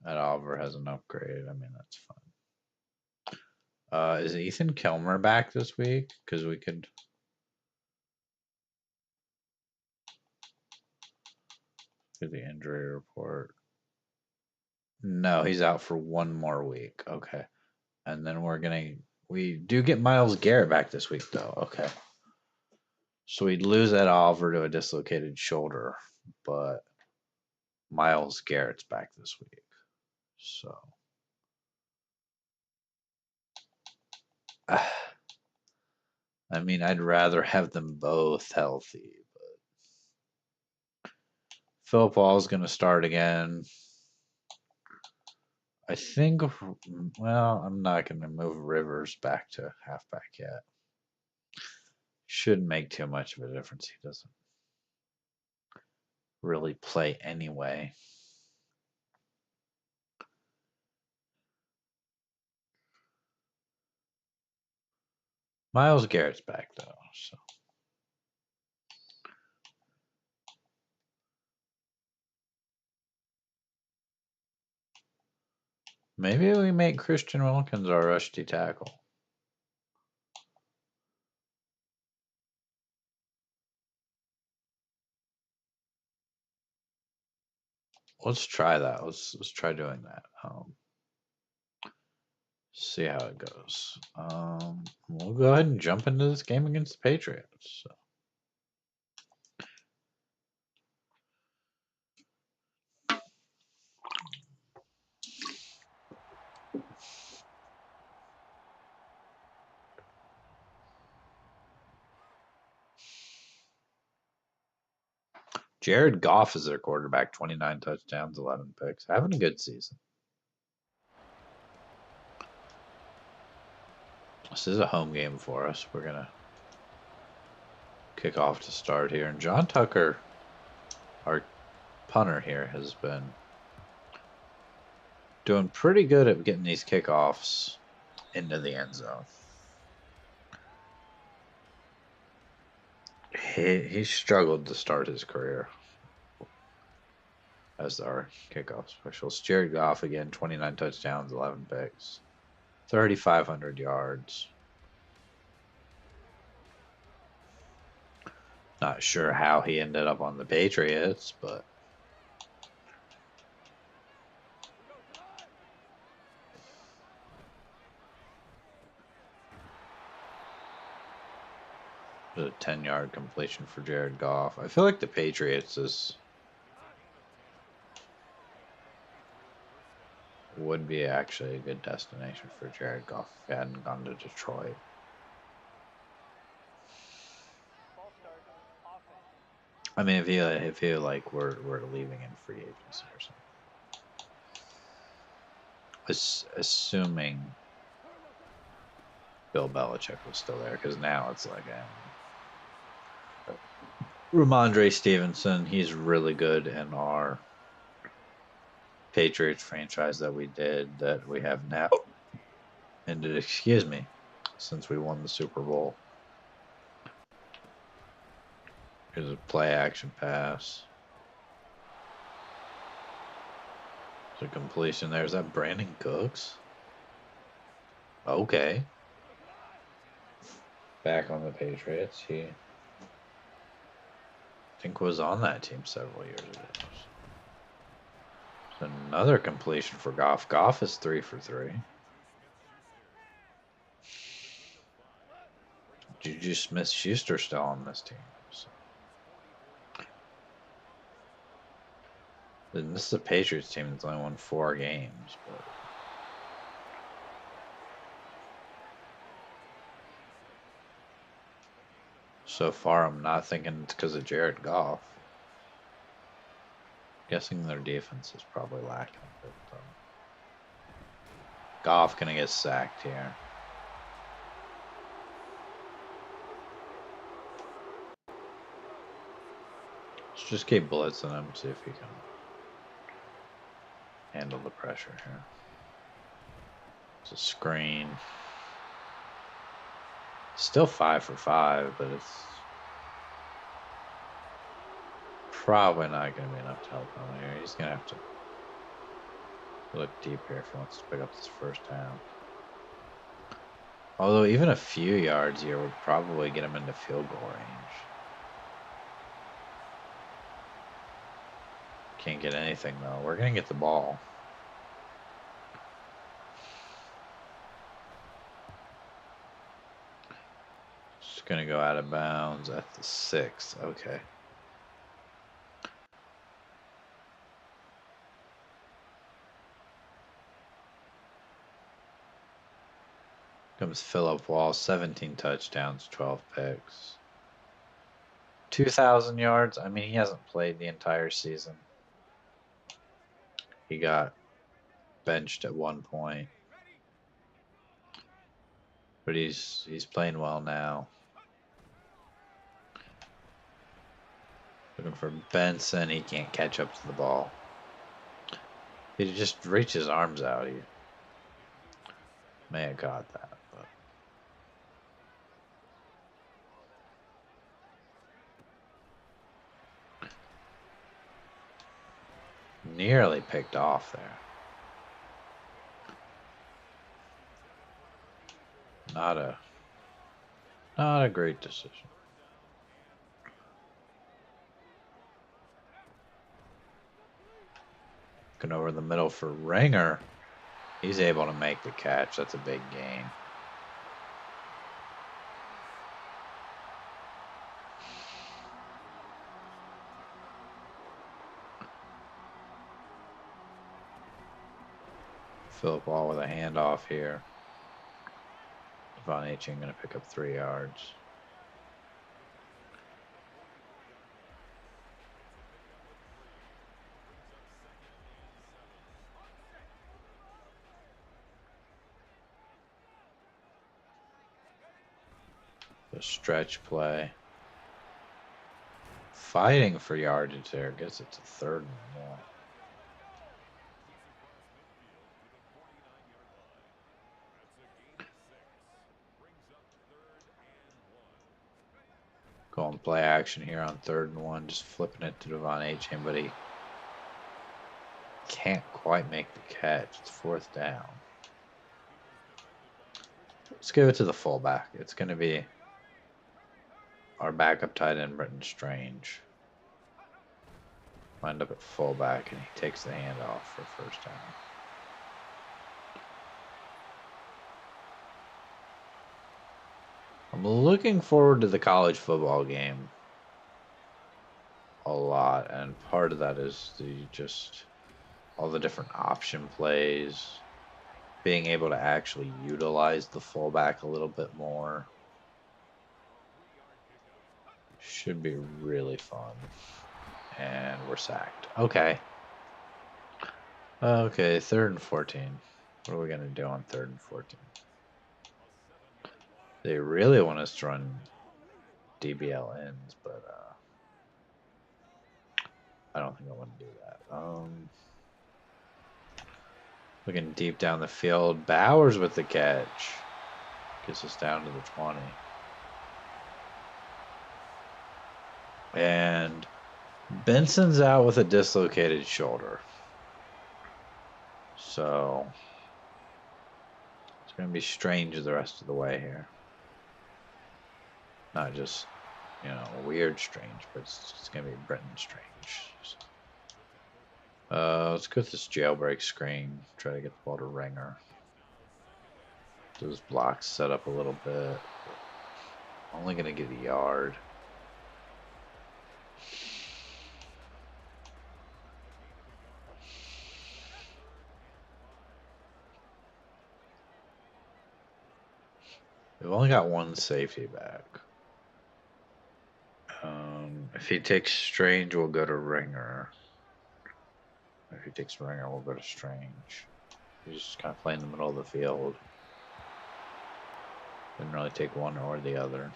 Ed Oliver has an upgrade. I mean, that's fine. Is Ethan Kilmer back this week? Because we could. Do the injury report. No, he's out for 1 more week. Okay. And then we do get Myles Garrett back this week, though. Okay. So we'd lose Ed Oliver to a dislocated shoulder, but Myles Garrett's back this week. So. I mean, I'd rather have them both healthy, but Philip Wall's going to start again. I think, well, I'm not going to move Rivers back to halfback yet. Shouldn't make too much of a difference. He doesn't really play anyway. Myles Garrett's back, though, so. Maybe we make Christian Wilkins our rush D tackle. Let's try that. Let's try doing that. See how it goes. We'll go ahead and jump into this game against the Patriots. So. Jared Goff is their quarterback, 29 touchdowns, 11 picks. Having a good season. This is a home game for us. We're going to kick off to start here. And John Tucker, our punter here, has been doing pretty good at getting these kickoffs into the end zone. He struggled to start his career as our kickoff specialist. Jared Goff again, 29 touchdowns, 11 picks, 3,500 yards. Not sure how he ended up on the Patriots, but it was a 10-yard completion for Jared Goff. I feel like the Patriots would be actually a good destination for Jared Goff if he hadn't gone to Detroit. I mean, if you like we're leaving in free agency or something. Assuming Bill Belichick was still there, because now it's like Ramondre Stevenson. He's really good in our Patriots franchise that we have now. And excuse me, since we won the Super Bowl. Here's a play action pass. There's a completion there. Is that Brandon Cooks? Okay. Back on the Patriots. He, I think, was on that team several years ago. There's another completion for Goff. Goff is 3 for 3. Juju Smith-Schuster still on this team. So. And this is a Patriots team that's only won 4 games. But so far, I'm not thinking it's because of Jared Goff. Guessing their defense is probably lacking a bit. Goff gonna get sacked here. Let's just keep blitzing him, see if he can handle the pressure here. It's a screen. Still 5 for 5, but it's probably not going to be enough to help him here. He's going to have to look deep here if he wants to pick up this first down. Although even a few yards here would probably get him into field goal range. Can't get anything though. We're going to get the ball. Just going to go out of bounds at the 6. Okay. Comes Phillip Wall, 17 touchdowns, 12 picks. 2,000 yards. I mean, he hasn't played the entire season. He got benched at one point. But he's playing well now. Looking for Benson. He can't catch up to the ball. He just reached his arms out. He may have caught that. But nearly picked off there. Not a great decision. Looking over the middle for Ringer. He's able to make the catch. That's a big gain. Phillip Wall with a handoff here. Von Aching going to pick up 3 yards. The stretch play. Fighting for yardage there. Gets it to 3rd and 1. Going play action here on 3rd and 1. Just flipping it to Devon Achane, but he can't quite make the catch. It's 4th down. Let's give it to the fullback. It's going to be our backup tight end, Britton Strange. Wind up at fullback, and he takes the handoff for 1st down. I'm looking forward to the college football game a lot, and part of that is just all the different option plays, being able to actually utilize the fullback a little bit more. Should be really fun. And we're sacked. Okay. Okay, 3rd and 14. What are we going to do on 3rd and 14? They really want us to run DBL ends, but I don't think I want to do that. Looking deep down the field. Bowers with the catch. Gets us down to the 20. And Benson's out with a dislocated shoulder. So it's going to be strange the rest of the way here. Not just, weird strange, but it's going to be Brenton strange. Let's go with this jailbreak screen. Try to get the ball to Ringer. Those blocks set up a little bit. Only going to get a yard. We've only got one safety back. If he takes Strange, we'll go to Ringer. If he takes Ringer, we'll go to Strange. He's just kind of playing in the middle of the field. Didn't really take one or the other.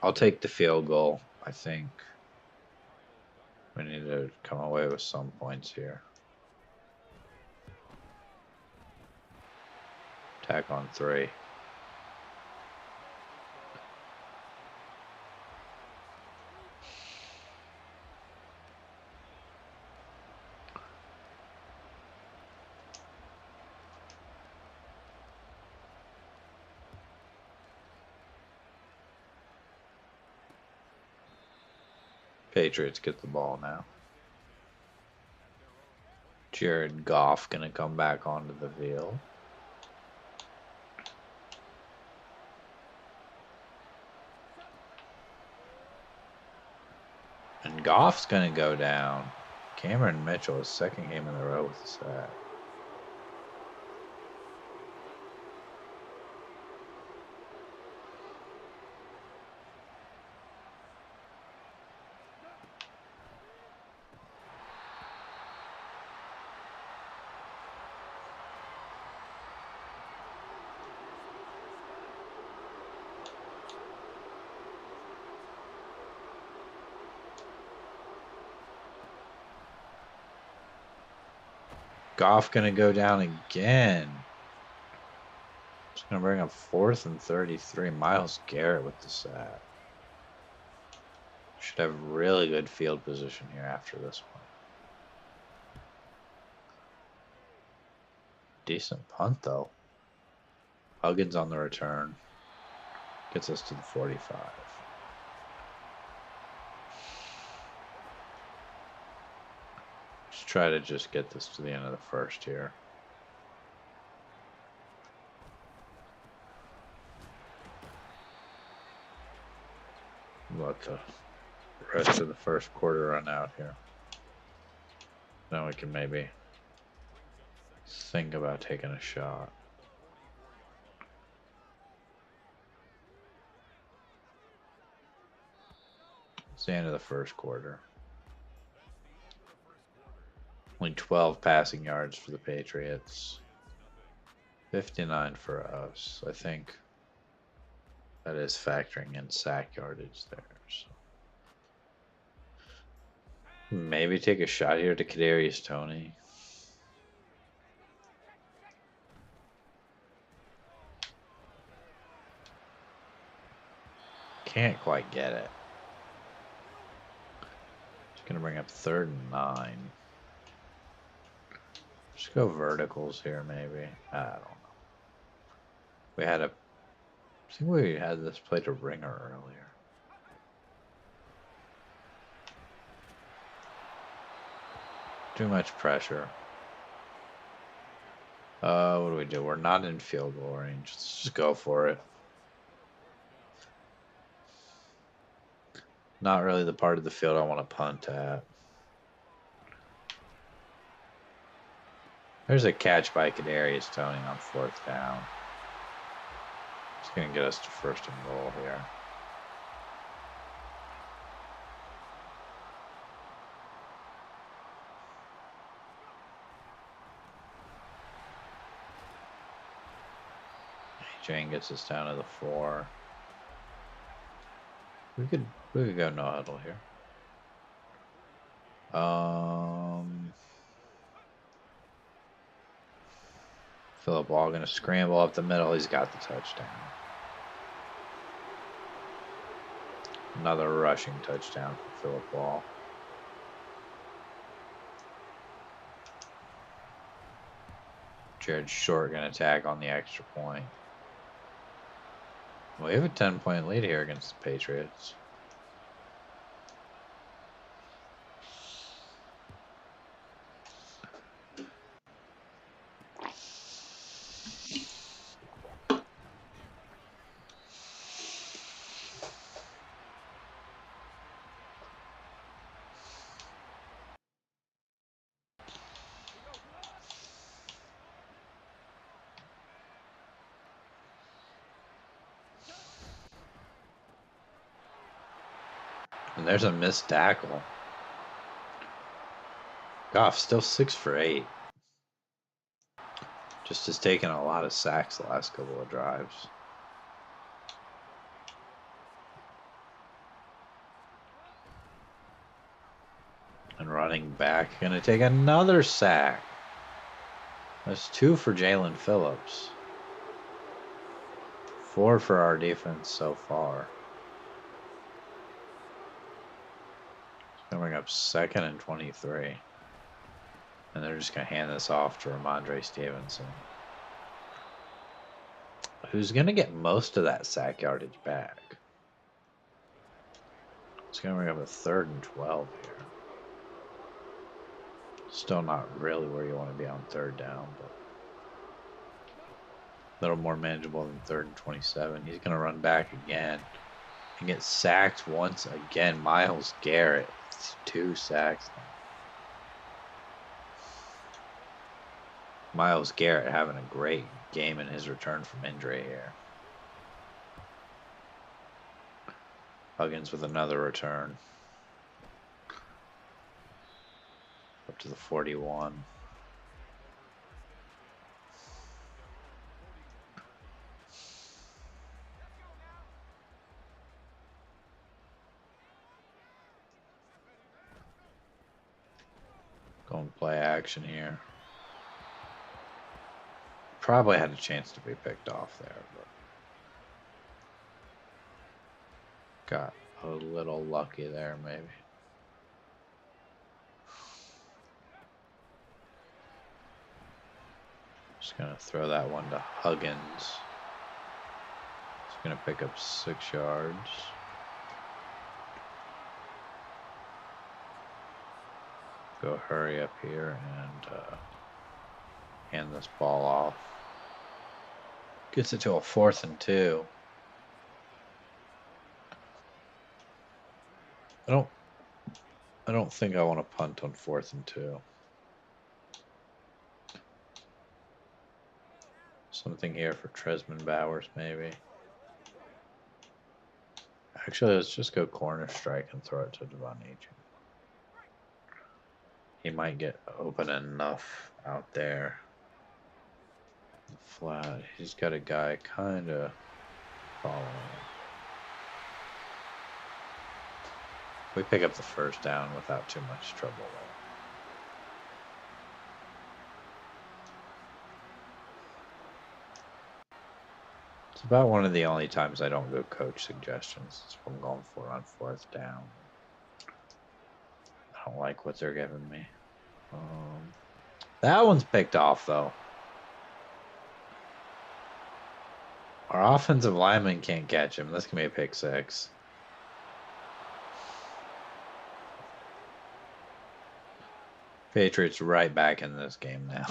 I'll take the field goal. I think we need to come away with some points here. Tack on 3. Patriots get the ball now. Jared Goff gonna come back onto the field. And Goff's gonna go down. Cameron Mitchell, his 2nd game in a row with a sack. Goff gonna go down again. It's gonna bring up 4th and 33. Myles Garrett with the sack. Should have really good field position here after this one. Decent punt though. Huggins on the return. Gets us to the 45. Let's try to just get this to the end of the first here. Let the rest of the first quarter run out here. Then we can maybe think about taking a shot. It's the end of the first quarter. Only 12 passing yards for the Patriots. 59 for us. I think that is factoring in sack yardage there. So maybe take a shot here to Kadarius Toney. Can't quite get it. It's going to bring up 3rd and 9. Just go verticals here, maybe. I don't know. I think we had this play to Ringer earlier. Too much pressure. What do we do? We're not in field goal range. Let's just go for it. Not really the part of the field I want to punt at. There's a catch by Kadarius Toney on 4th down. It's going to get us to 1st and goal here. Jane gets us down to the 4. We could go no huddle here. Philip Ball gonna scramble up the middle. He's got the touchdown. Another rushing touchdown for Philip Ball. Jared Short gonna tag on the extra point. We have a 10-point lead here against the Patriots. And there's a missed tackle. Goff still 6 for 8. Just has taken a lot of sacks the last couple of drives. And running back gonna take another sack. That's 2 for Jalen Phillips. 4 for our defense so far. Coming up 2nd and 23. And they're just going to hand this off to Ramondre Stevenson, who's going to get most of that sack yardage back. It's going to bring up a 3rd and 12 here. Still not really where you want to be on 3rd down, but a little more manageable than 3rd and 27. He's going to run back again and get sacked once again. Myles Garrett, 2 sacks. Myles Garrett having a great game in his return from injury here. Huggins with another return. Up to the 41. Going play action here. Probably had a chance to be picked off there, but got a little lucky there, maybe. Just gonna throw that one to Huggins. He's gonna pick up 6 yards. Go hurry up here and hand this ball off. Gets it to a 4th and 2. I don't think I want to punt on 4th and 2. Something here for Tresman Bowers, maybe. Actually, let's just go corner strike and throw it to Devon Agent. He might get open enough out there. Flat. He's got a guy kind of following him. We pick up the 1st down without too much trouble, though. It's about one of the only times I don't go coach suggestions. It's what I'm going for on 4th down. I don't like what they're giving me. That one's picked off, though. Our offensive lineman can't catch him. This can be a pick 6. Patriots right back in this game now.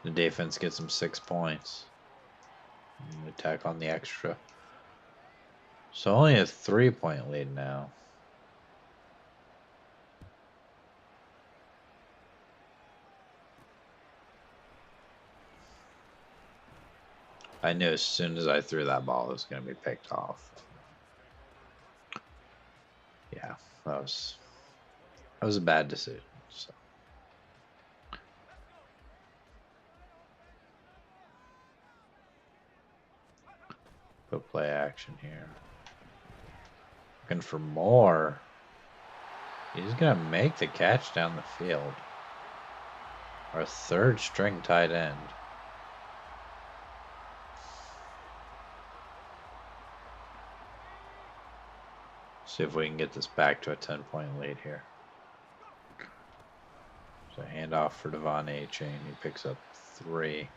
The defense gets them 6 points. And we tack on the extra. So only a 3-point lead now. I knew as soon as I threw that ball it was going to be picked off. Yeah, that was a bad decision. So. Go play action here. Looking for more. He's gonna make the catch down the field. Our third string tight end. See if we can get this back to a 10-point lead here. So handoff for Devon A-Chain. He picks up 3.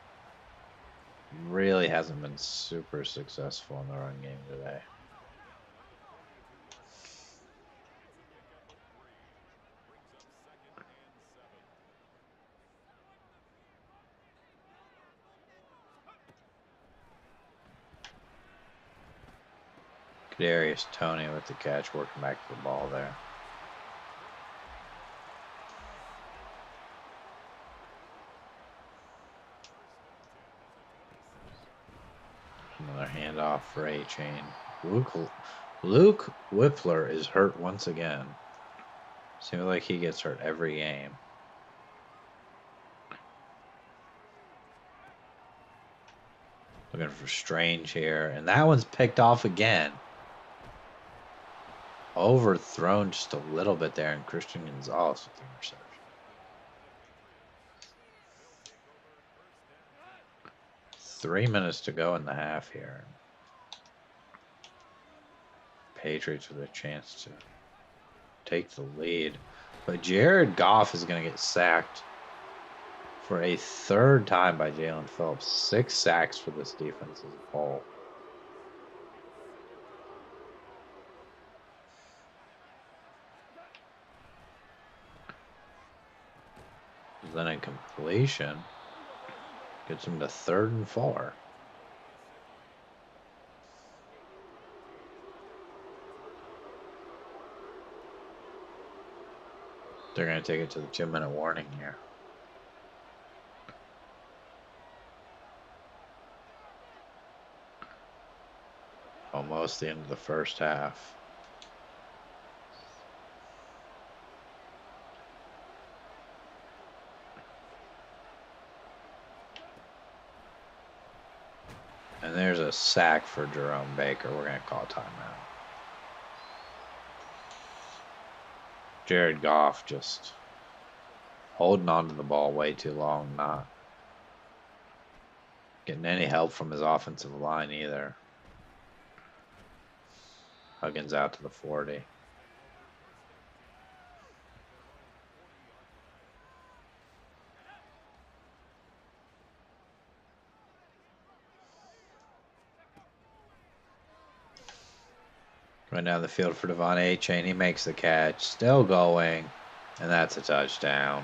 Really hasn't been super successful in the run game today. Kadarius Toney with the catch, working back to the ball there. Another handoff for A-Chain. Luke Whippler is hurt once again. Seems like he gets hurt every game. Looking for Strange here. And that one's picked off again. Overthrown just a little bit there. And Christian Gonzalez with the interception. Three minutes to go in the half here. Patriots with a chance to take the lead. But Jared Goff is going to get sacked for a third time by Jalen Phillips. 6 sacks for this defense as a whole. Then a completion gets him to 3rd and 4. They're going to take it to the 2-minute warning here. Almost the end of the first half. And there's a sack for Jerome Baker. We're going to call timeout. Jared Goff just holding on to the ball way too long, not getting any help from his offensive line either. Huggins out to the 40. Right down the field for Devon A-Chain. He makes the catch. Still going. And that's a touchdown.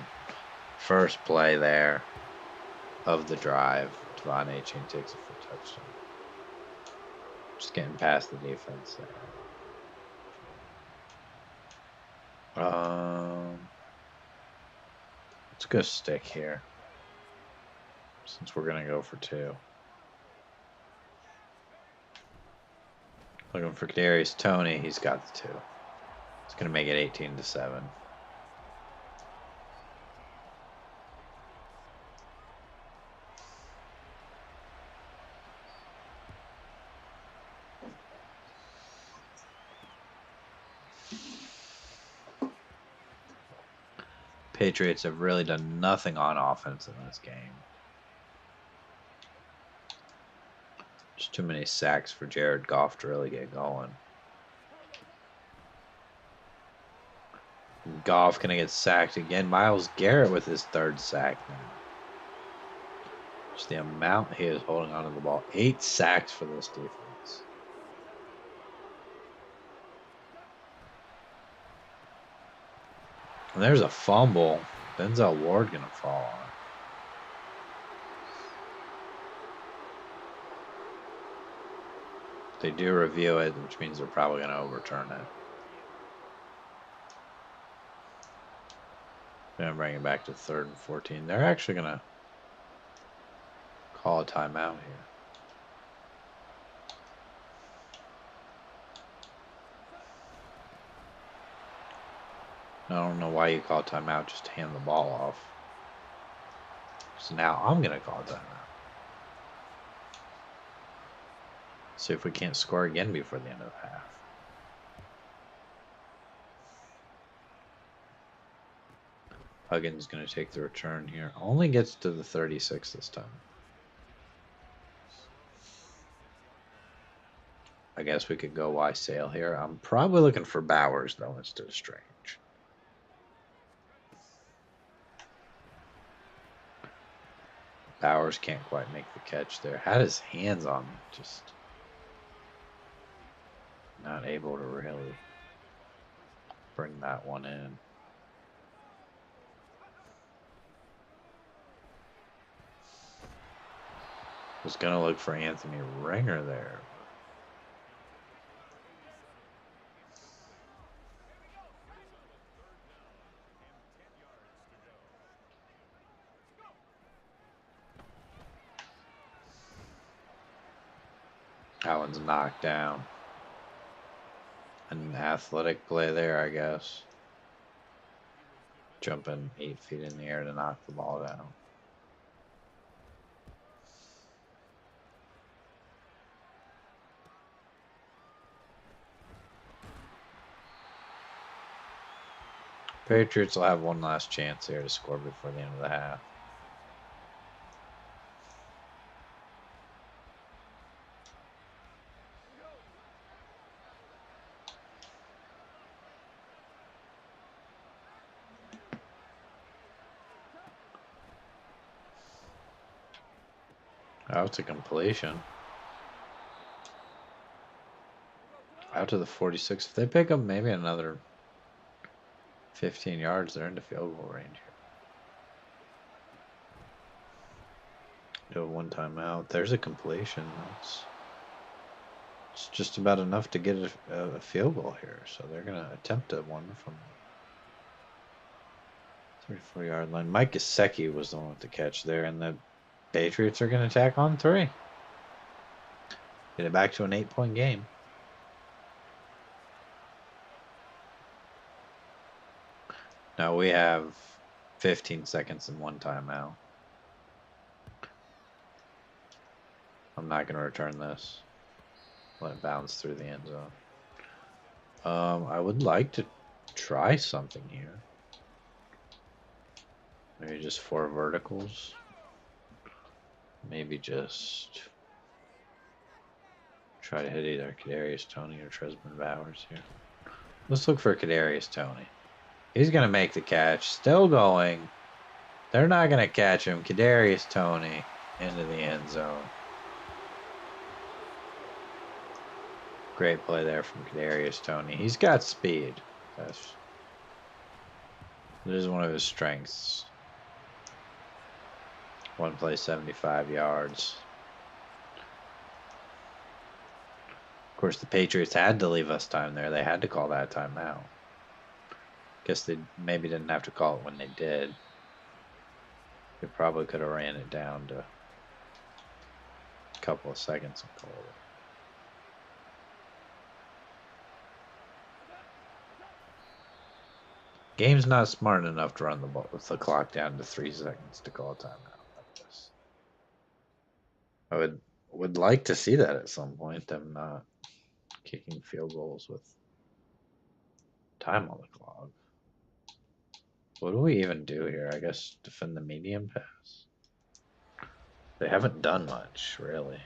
First play there of the drive. Devon A-Chain takes it for a touchdown. Just getting past the defense there. Let's go stick here. Since we're going to go for 2. Looking for Kadarius Toney. He's got the 2. It's going to make it 18-7. Patriots have really done nothing on offense in this game. Just too many sacks for Jared Goff to really get going. Goff gonna get sacked again. Myles Garrett with his 3rd sack now. Just the amount he is holding onto the ball. 8 sacks for this defense. And there's a fumble. Denzel Ward gonna fall on it. They do review it, which means they're probably going to overturn it. They're going to bring it back to 3rd and 14. They're actually going to call a timeout here. I don't know why you call timeout just to hand the ball off. So now I'm going to call timeout. See if we can't score again before the end of the half. Huggins going to take the return here. Only gets to the 36 this time. I guess we could go Y Sale here. I'm probably looking for Bowers, though, instead of Strange. Bowers can't quite make the catch there. Had his hands on him, just not able to really bring that one in. Was going to look for Anthony Ringer there. That one's knocked down. An athletic play there, I guess. Jumping 8 feet in the air to knock the ball down. Patriots will have one last chance here to score before the end of the half. Out to completion. Out to the 46. If they pick up maybe another 15 yards, they're into field goal range here. Do a one timeout. There's a completion. It's just about enough to get a field goal here. So they're going to attempt a one from 34-yard line. Mike Gesicki was the one with the catch there, and the Patriots are going to tack on 3. Get it back to an 8-point game. Now we have 15 seconds and 1 timeout. I'm not going to return this. Let it bounce through the end zone. I would like to try something here. Maybe just 4 verticals. Maybe just try to hit either Kadarius Toney or Tresman Bowers here. Let's look for Kadarius Toney. He's going to make the catch. Still going. They're not going to catch him. Kadarius Toney into the end zone. Great play there from Kadarius Toney. He's got speed. That is one of his strengths. One play, 75 yards. Of course, the Patriots had to leave us time there. They had to call that timeout. Guess they maybe didn't have to call it when they did. They probably could have ran it down to a couple of seconds and called it. Game's not smart enough to run the ball with the clock down to 3 seconds to call a timeout like this. I would like to see that at some point. Them not kicking field goals with time on the clock. What do we even do here? I guess defend the medium pass. They haven't done much, really.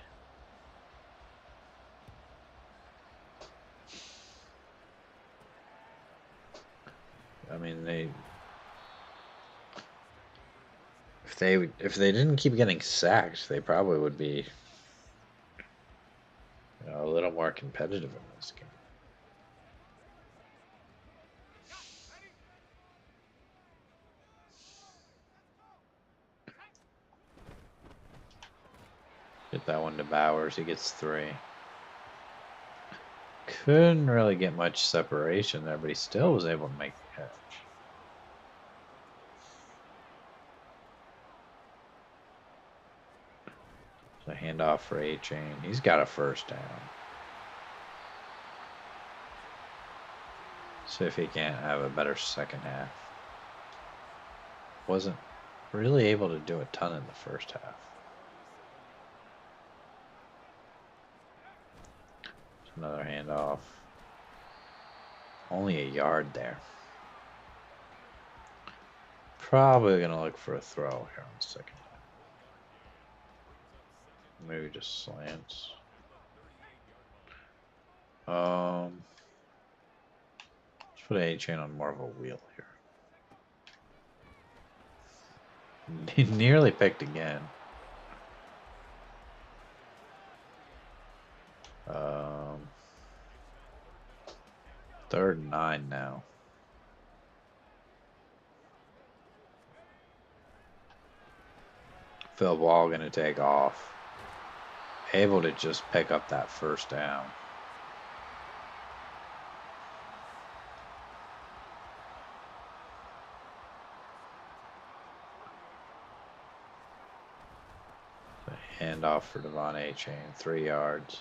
I mean, if they didn't keep getting sacked, they probably would be, a little more competitive in this game. Get that one to Bowers. He gets 3. Couldn't really get much separation there, but he still was able to make the catch. So handoff for A-Chain. He's got a first down. See if he can't have a better second half. Wasn't really able to do a ton in the first half. Another handoff. Only a yard there. Probably gonna look for a throw here on the second half. Maybe just slants. Let's put A-chain on more of a wheel here. He nearly picked again. Third and 9 now. Phil Ball gonna take off. Able to just pick up that first down. The handoff for Devon A-chain, 3 yards.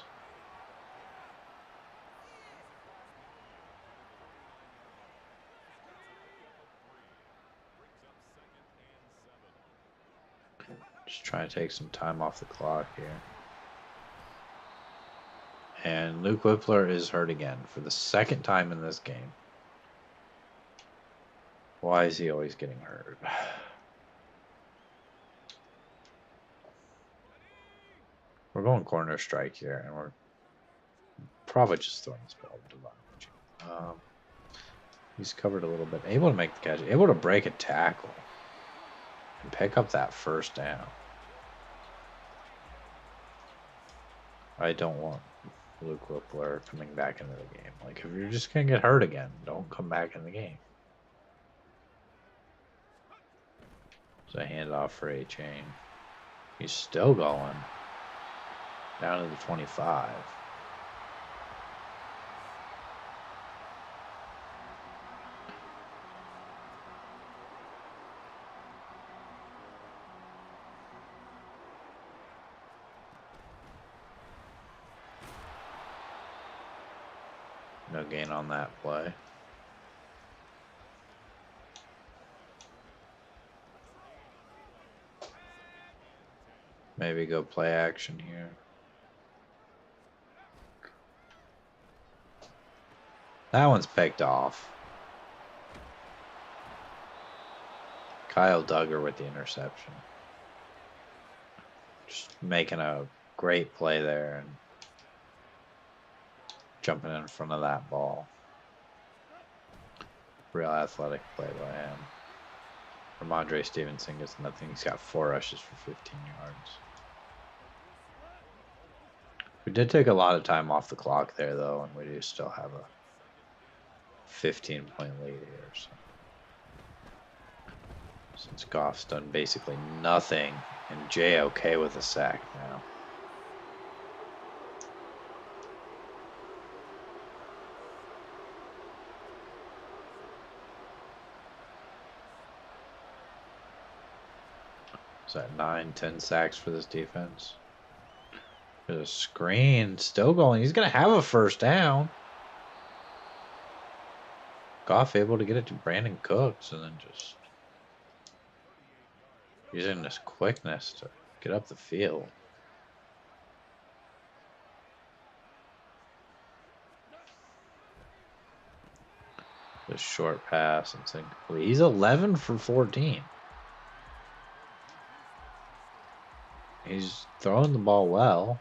Just trying to take some time off the clock here. And Luke Whippler is hurt again for the second time in this game. Why is he always getting hurt? We're going corner strike here, and we're probably just throwing this ball to Devon. He's covered a little bit. Able to make the catch. Able to break a tackle. And pick up that first down. I don't want Luke Whippler coming back into the game. Like, if you're just going to get hurt again, don't come back in the game. So a handoff for A-chain. He's still going. Down to the 25. No gain on that play. Maybe go play action here. That one's picked off. Kyle Duggar with the interception. Just making a great play there and jumping in front of that ball. Real athletic play by him. Ramondre Stevenson gets nothing. He's got 4 rushes for 15 yards. We did take a lot of time off the clock there, though, and we do still have a 15-point lead here. So. Since Goff's done basically nothing, and Jay okay with a sack now. Is that 9-10 sacks for this defense? There's a screen still going. He's going to have a first down. Goff able to get it to Brandon Cooks and then just using his quickness to get up the field. The short pass and incomplete. He's 11 for 14. He's throwing the ball well.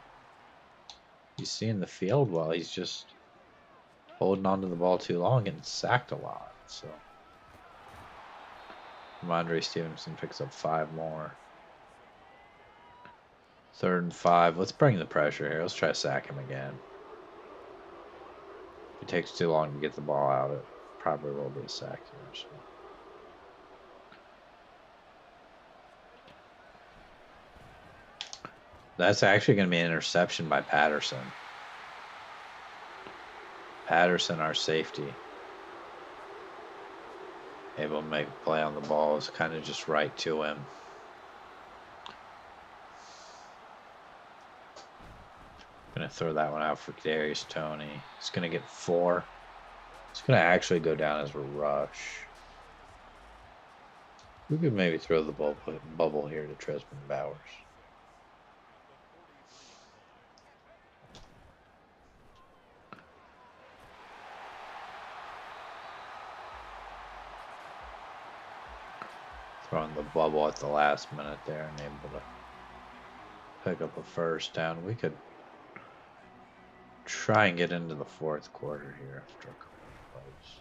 He's seeing the field well. He's just holding on to the ball too long, getting sacked a lot. So Ramondre Stevenson picks up 5 more. 3rd and 5. Let's bring the pressure here. Let's try to sack him again. If it takes too long to get the ball out, it probably will be a sack here. So. That's actually going to be an interception by Patterson. Patterson, our safety. Able to make a play on the ball. Is kind of just right to him. Going to throw that one out for Kadarius Toney. He's going to get 4. It's going to actually go down as a rush. We could maybe throw the bubble here to Tresman Bowers. Throwing the bubble at the last minute there and able to pick up a first down. We could try and get into the fourth quarter here after a couple of plays.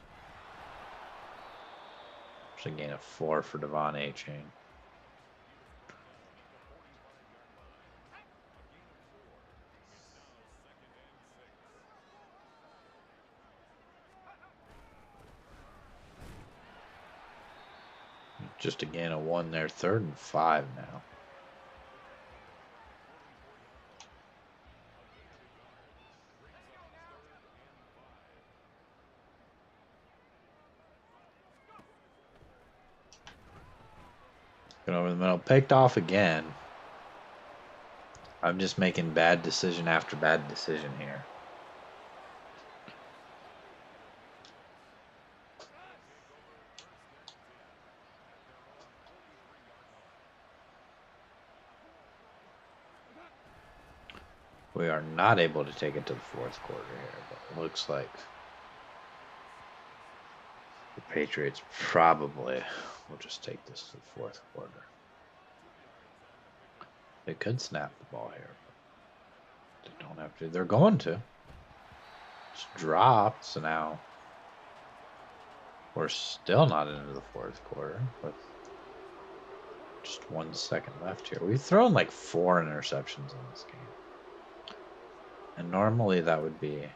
There's a gain of 4 for Devon A-Chain. Just a gain of 1 there. 3rd and 5 now. Going over the middle. Picked off again. I'm just making bad decision after bad decision here. We are not able to take it to the fourth quarter here, but it looks like the Patriots probably will just take this to the fourth quarter. They could snap the ball here, but they don't have to. They're going to. It's dropped, so now we're still not into the fourth quarter, with just 1 second left here. We've thrown like 4 interceptions in this game. And normally that would be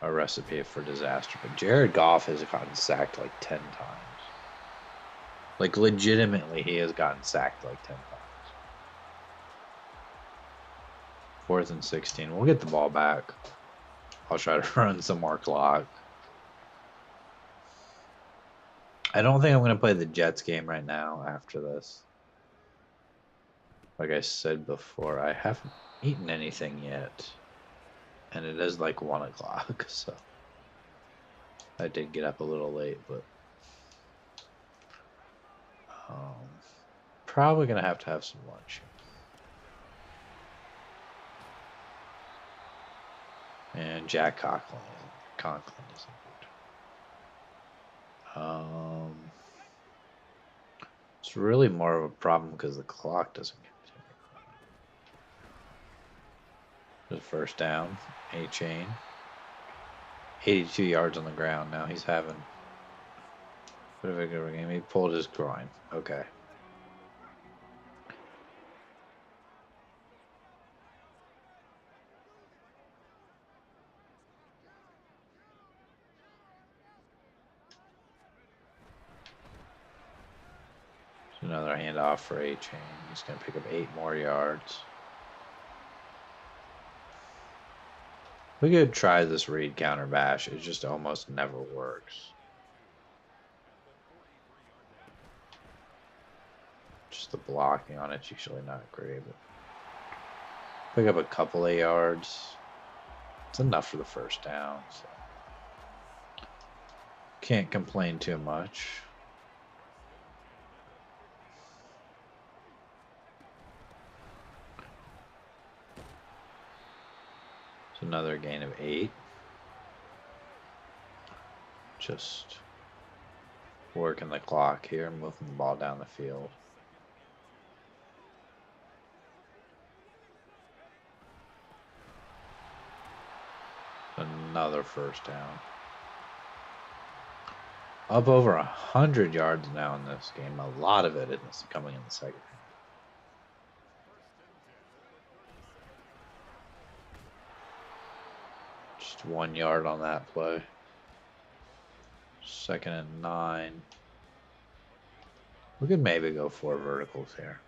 a recipe for disaster. But Jared Goff has gotten sacked like 10 times. Like legitimately, he has gotten sacked like 10 times. 4th and 16. We'll get the ball back. I'll try to run some more clock. I don't think I'm going to play the Jets game right now after this. Like I said before, I haven't eaten anything yet. And it is like 1 o'clock, so I did get up a little late, but probably going to have some lunch. And Jack Conklin is injured. It's really more of a problem because the clock doesn't continue. The first down, A-Chain. 82 yards on the ground now. He's having a bit of a good game. He pulled his groin. Okay. Another handoff for A-Chain. He's going to pick up 8 more yards. We could try this read counter bash. It just almost never works. Just the blocking on it's usually not great. But pick up a couple of yards. It's enough for the first down. So can't complain too much. It's another gain of 8. Just working the clock here, moving the ball down the field. Another first down. Up over 100 yards now in this game. A lot of it is coming in the second half. Just 1 yard on that play. 2nd and 9. We could maybe go 4 verticals here.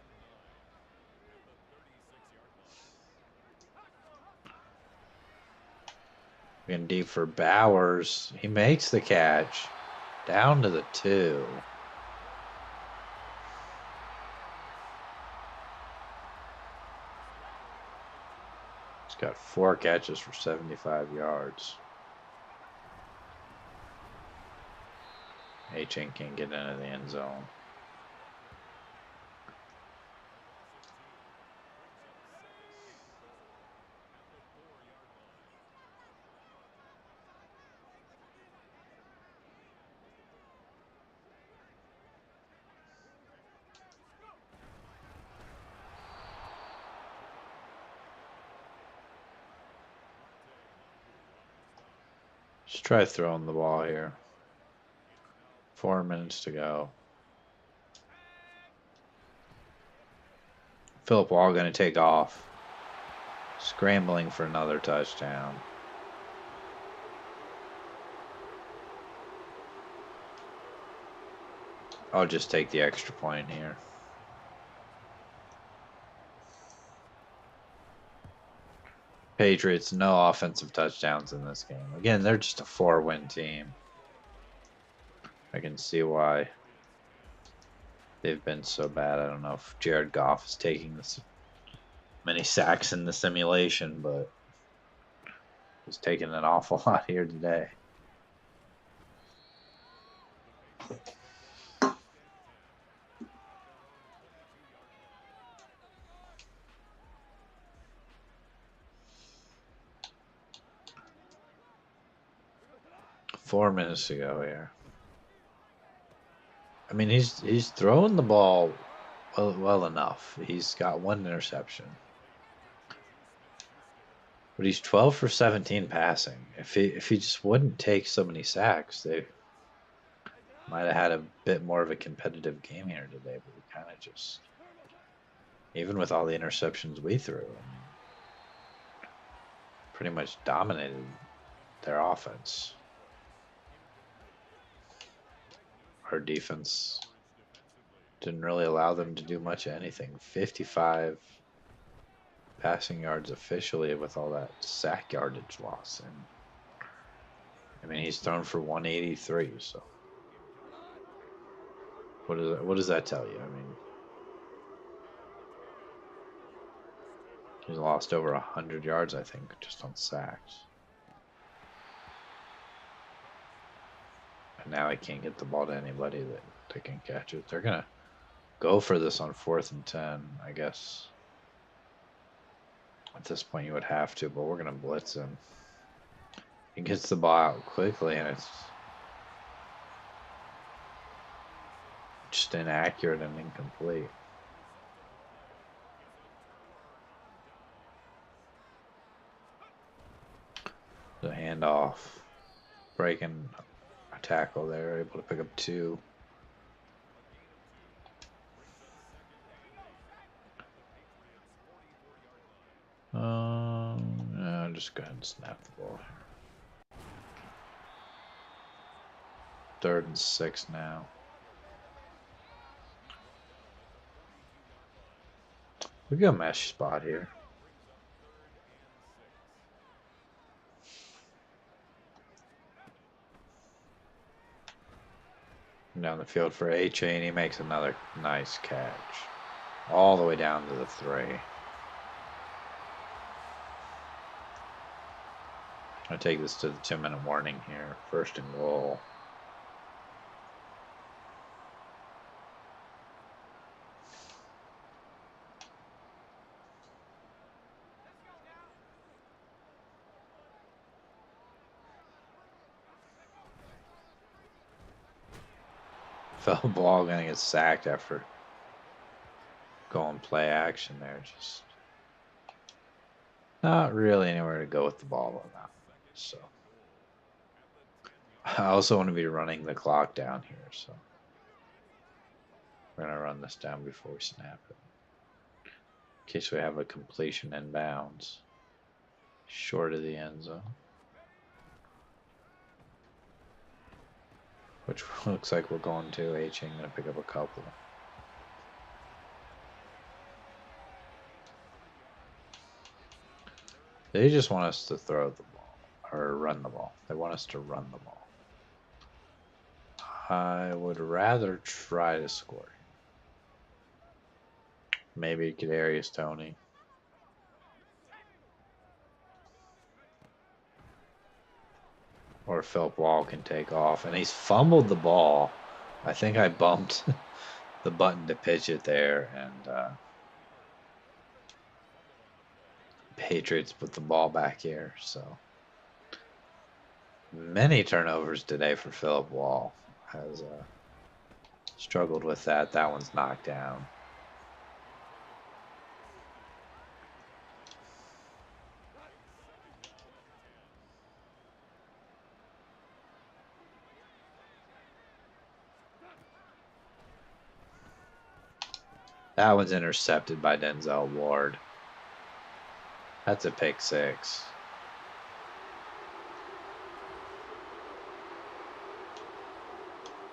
In deep for Bowers. He makes the catch. Down to the 2. He's got 4 catches for 75 yards. A-Chain can't get into the end zone. Just try throwing the ball here. 4 minutes to go. Philip Wall going to take off. Scrambling for another touchdown. I'll just take the extra point here. Patriots, no offensive touchdowns in this game. Again, they're just a 4-win team. I can see why they've been so bad. I don't know if Jared Goff is taking this many sacks in the simulation, but he's taking an awful lot here today. Four minutes to go here. I mean, he's throwing the ball well enough. He's got one interception. But he's 12 for 17 passing. If he just wouldn't take so many sacks, they might have had a bit more of a competitive game here today. But we kind of just, even with all the interceptions we threw, I mean, pretty much dominated their offense. Our defense didn't really allow them to do much of anything. 55 passing yards officially with all that sack yardage loss. And I mean, he's thrown for 183. So what does that tell you? I mean, he's lost over 100 yards, I think, just on sacks. And now he can't get the ball to anybody that can catch it. They're gonna go for this on 4th and 10, I guess. At this point, you would have to, but we're gonna blitz him. He gets the ball out quickly, and it's just inaccurate and incomplete. The handoff, breaking a tackle there, able to pick up 2. Yeah, just go ahead and snap the ball here. 3rd and 6 now. We got a mesh spot here. Down the field for A-Chain, he makes another nice catch. All the way down to the 3. I take this to the 2-minute warning here. 1st and goal. Fell ball gonna get sacked after going play action there. Just not really anywhere to go with the ball on that. So I also want to be running the clock down here, so we're gonna run this down before we snap it. In case we have a completion inbounds. Short of the end zone. Which looks like we're going to. A-Chain gonna pick up a couple. They just want us to throw the ball or run the ball. They want us to run the ball. I would rather try to score. Maybe Kadarius Toney. Or Philip Wall can take off. And he's fumbled the ball. I think I bumped the button to pitch it there. And Patriots put the ball back here. So many turnovers today for Philip Wall. Has struggled with that. That one's knocked down. That one's intercepted by Denzel Ward. That's a pick six.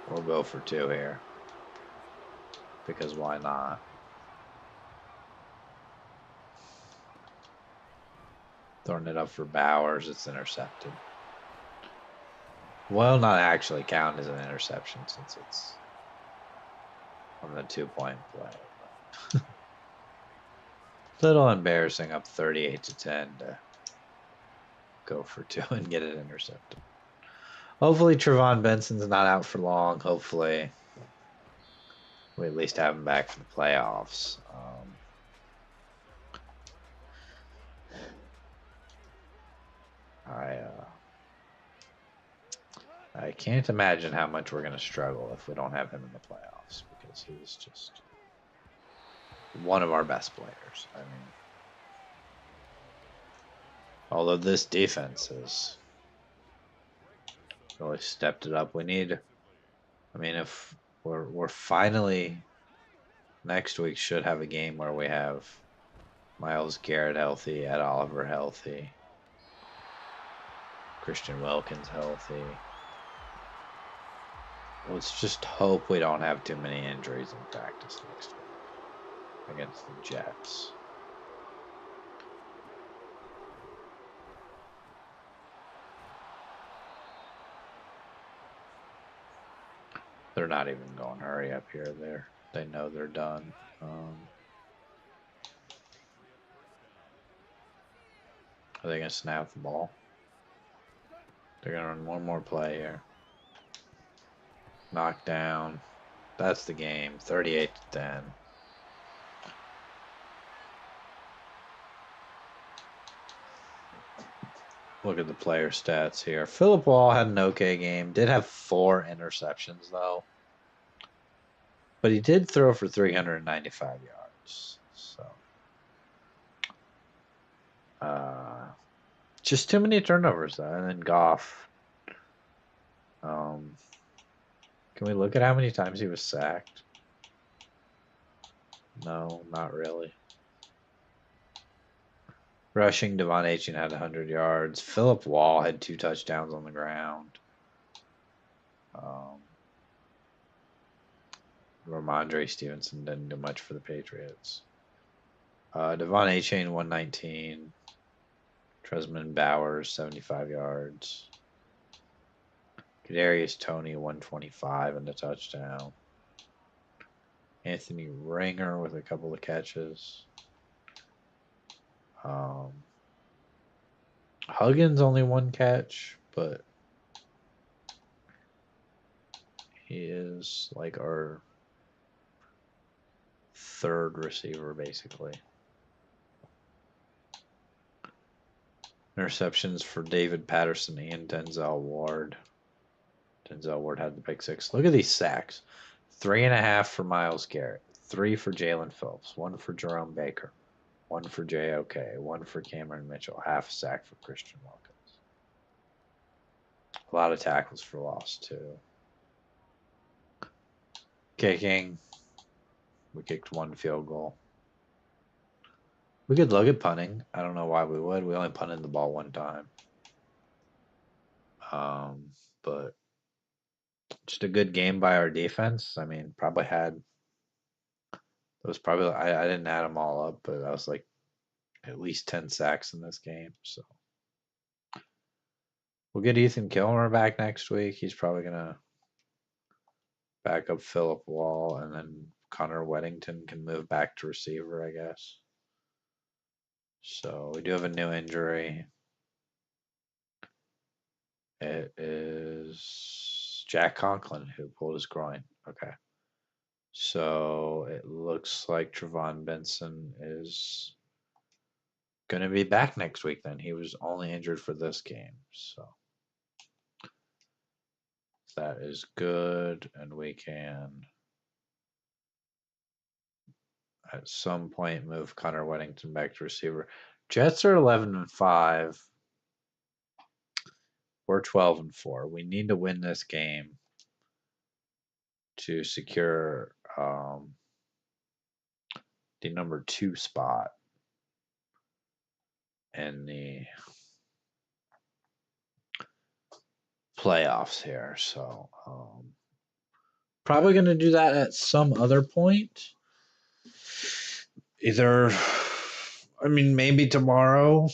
We'll go for two here. Because why not? Throwing it up for Bowers. It's intercepted. Will not actually count as an interception since it's on the 2-point play. Little embarrassing, up 38-10 to go for two and get it intercepted. Hopefully Trevon Benson's not out for long. Hopefully we at least have him back for the playoffs. I can't imagine how much we're going to struggle if we don't have him in the playoffs because he's just one of our best players. I mean, although this defense has really stepped it up, we need. I mean, if we're finally next week should have a game where we have Myles Garrett healthy, Ed Oliver healthy, Christian Wilkins healthy. Let's just hope we don't have too many injuries in practice next week against the Jets. They're not even going hurry up here. They know they're done. Are they going to snap the ball? They're going to run one more play here. Knockdown. That's the game. 38-10. Look at the player stats here. Philip Wall had an okay game. Did have 4 interceptions, though. But he did throw for 395 yards. So, just too many turnovers, though. And then Goff. Can we look at how many times he was sacked? No, not really. Rushing, Devon Achane had 100 yards. Philip Wall had 2 touchdowns on the ground. Ramondre Stevenson didn't do much for the Patriots. Devon Achane, 119. Tresman Bowers, 75 yards. Kadarius Toney, 125 and a touchdown. Anthony Ringer with a couple of catches. Huggins only 1 catch, but he is like our 3rd receiver, basically. Interceptions for David Patterson and Denzel Ward. Denzel Ward had the pick 6. Look at these sacks. 3.5 for Myles Garrett. 3 for Jalen Phillips. 1 for Jerome Baker. 1 for JOK. 1 for Cameron Mitchell. Half sack for Christian Wilkins. A lot of tackles for loss, too. Kicking. We kicked 1 field goal. We could look at punting. I don't know why we would. We only punted the ball 1 time. But just a good game by our defense. I mean, probably had. It was probably. I didn't add them all up, but I was like at least 10 sacks in this game. So we'll get Ethan Kilmer back next week. He's probably gonna back up Philip Wall, and then Connor Weddington can move back to receiver, I guess. So we do have a new injury. It is Jack Conklin who pulled his groin. Okay. So it looks like Trevon Benson is going to be back next week then. He was only injured for this game. So that is good. And we can at some point move Connor Weddington back to receiver. Jets are 11-5. We're 12-4. We need to win this game to secure the number 2 spot in the playoffs here. So probably going to do that at some other point. Either, I mean, maybe tomorrow.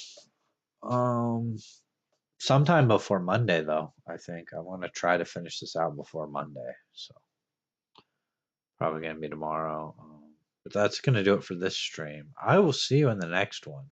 Sometime before Monday, though. I think I want to try to finish this out before Monday. So probably going to be tomorrow. But that's going to do it for this stream. I will see you in the next one.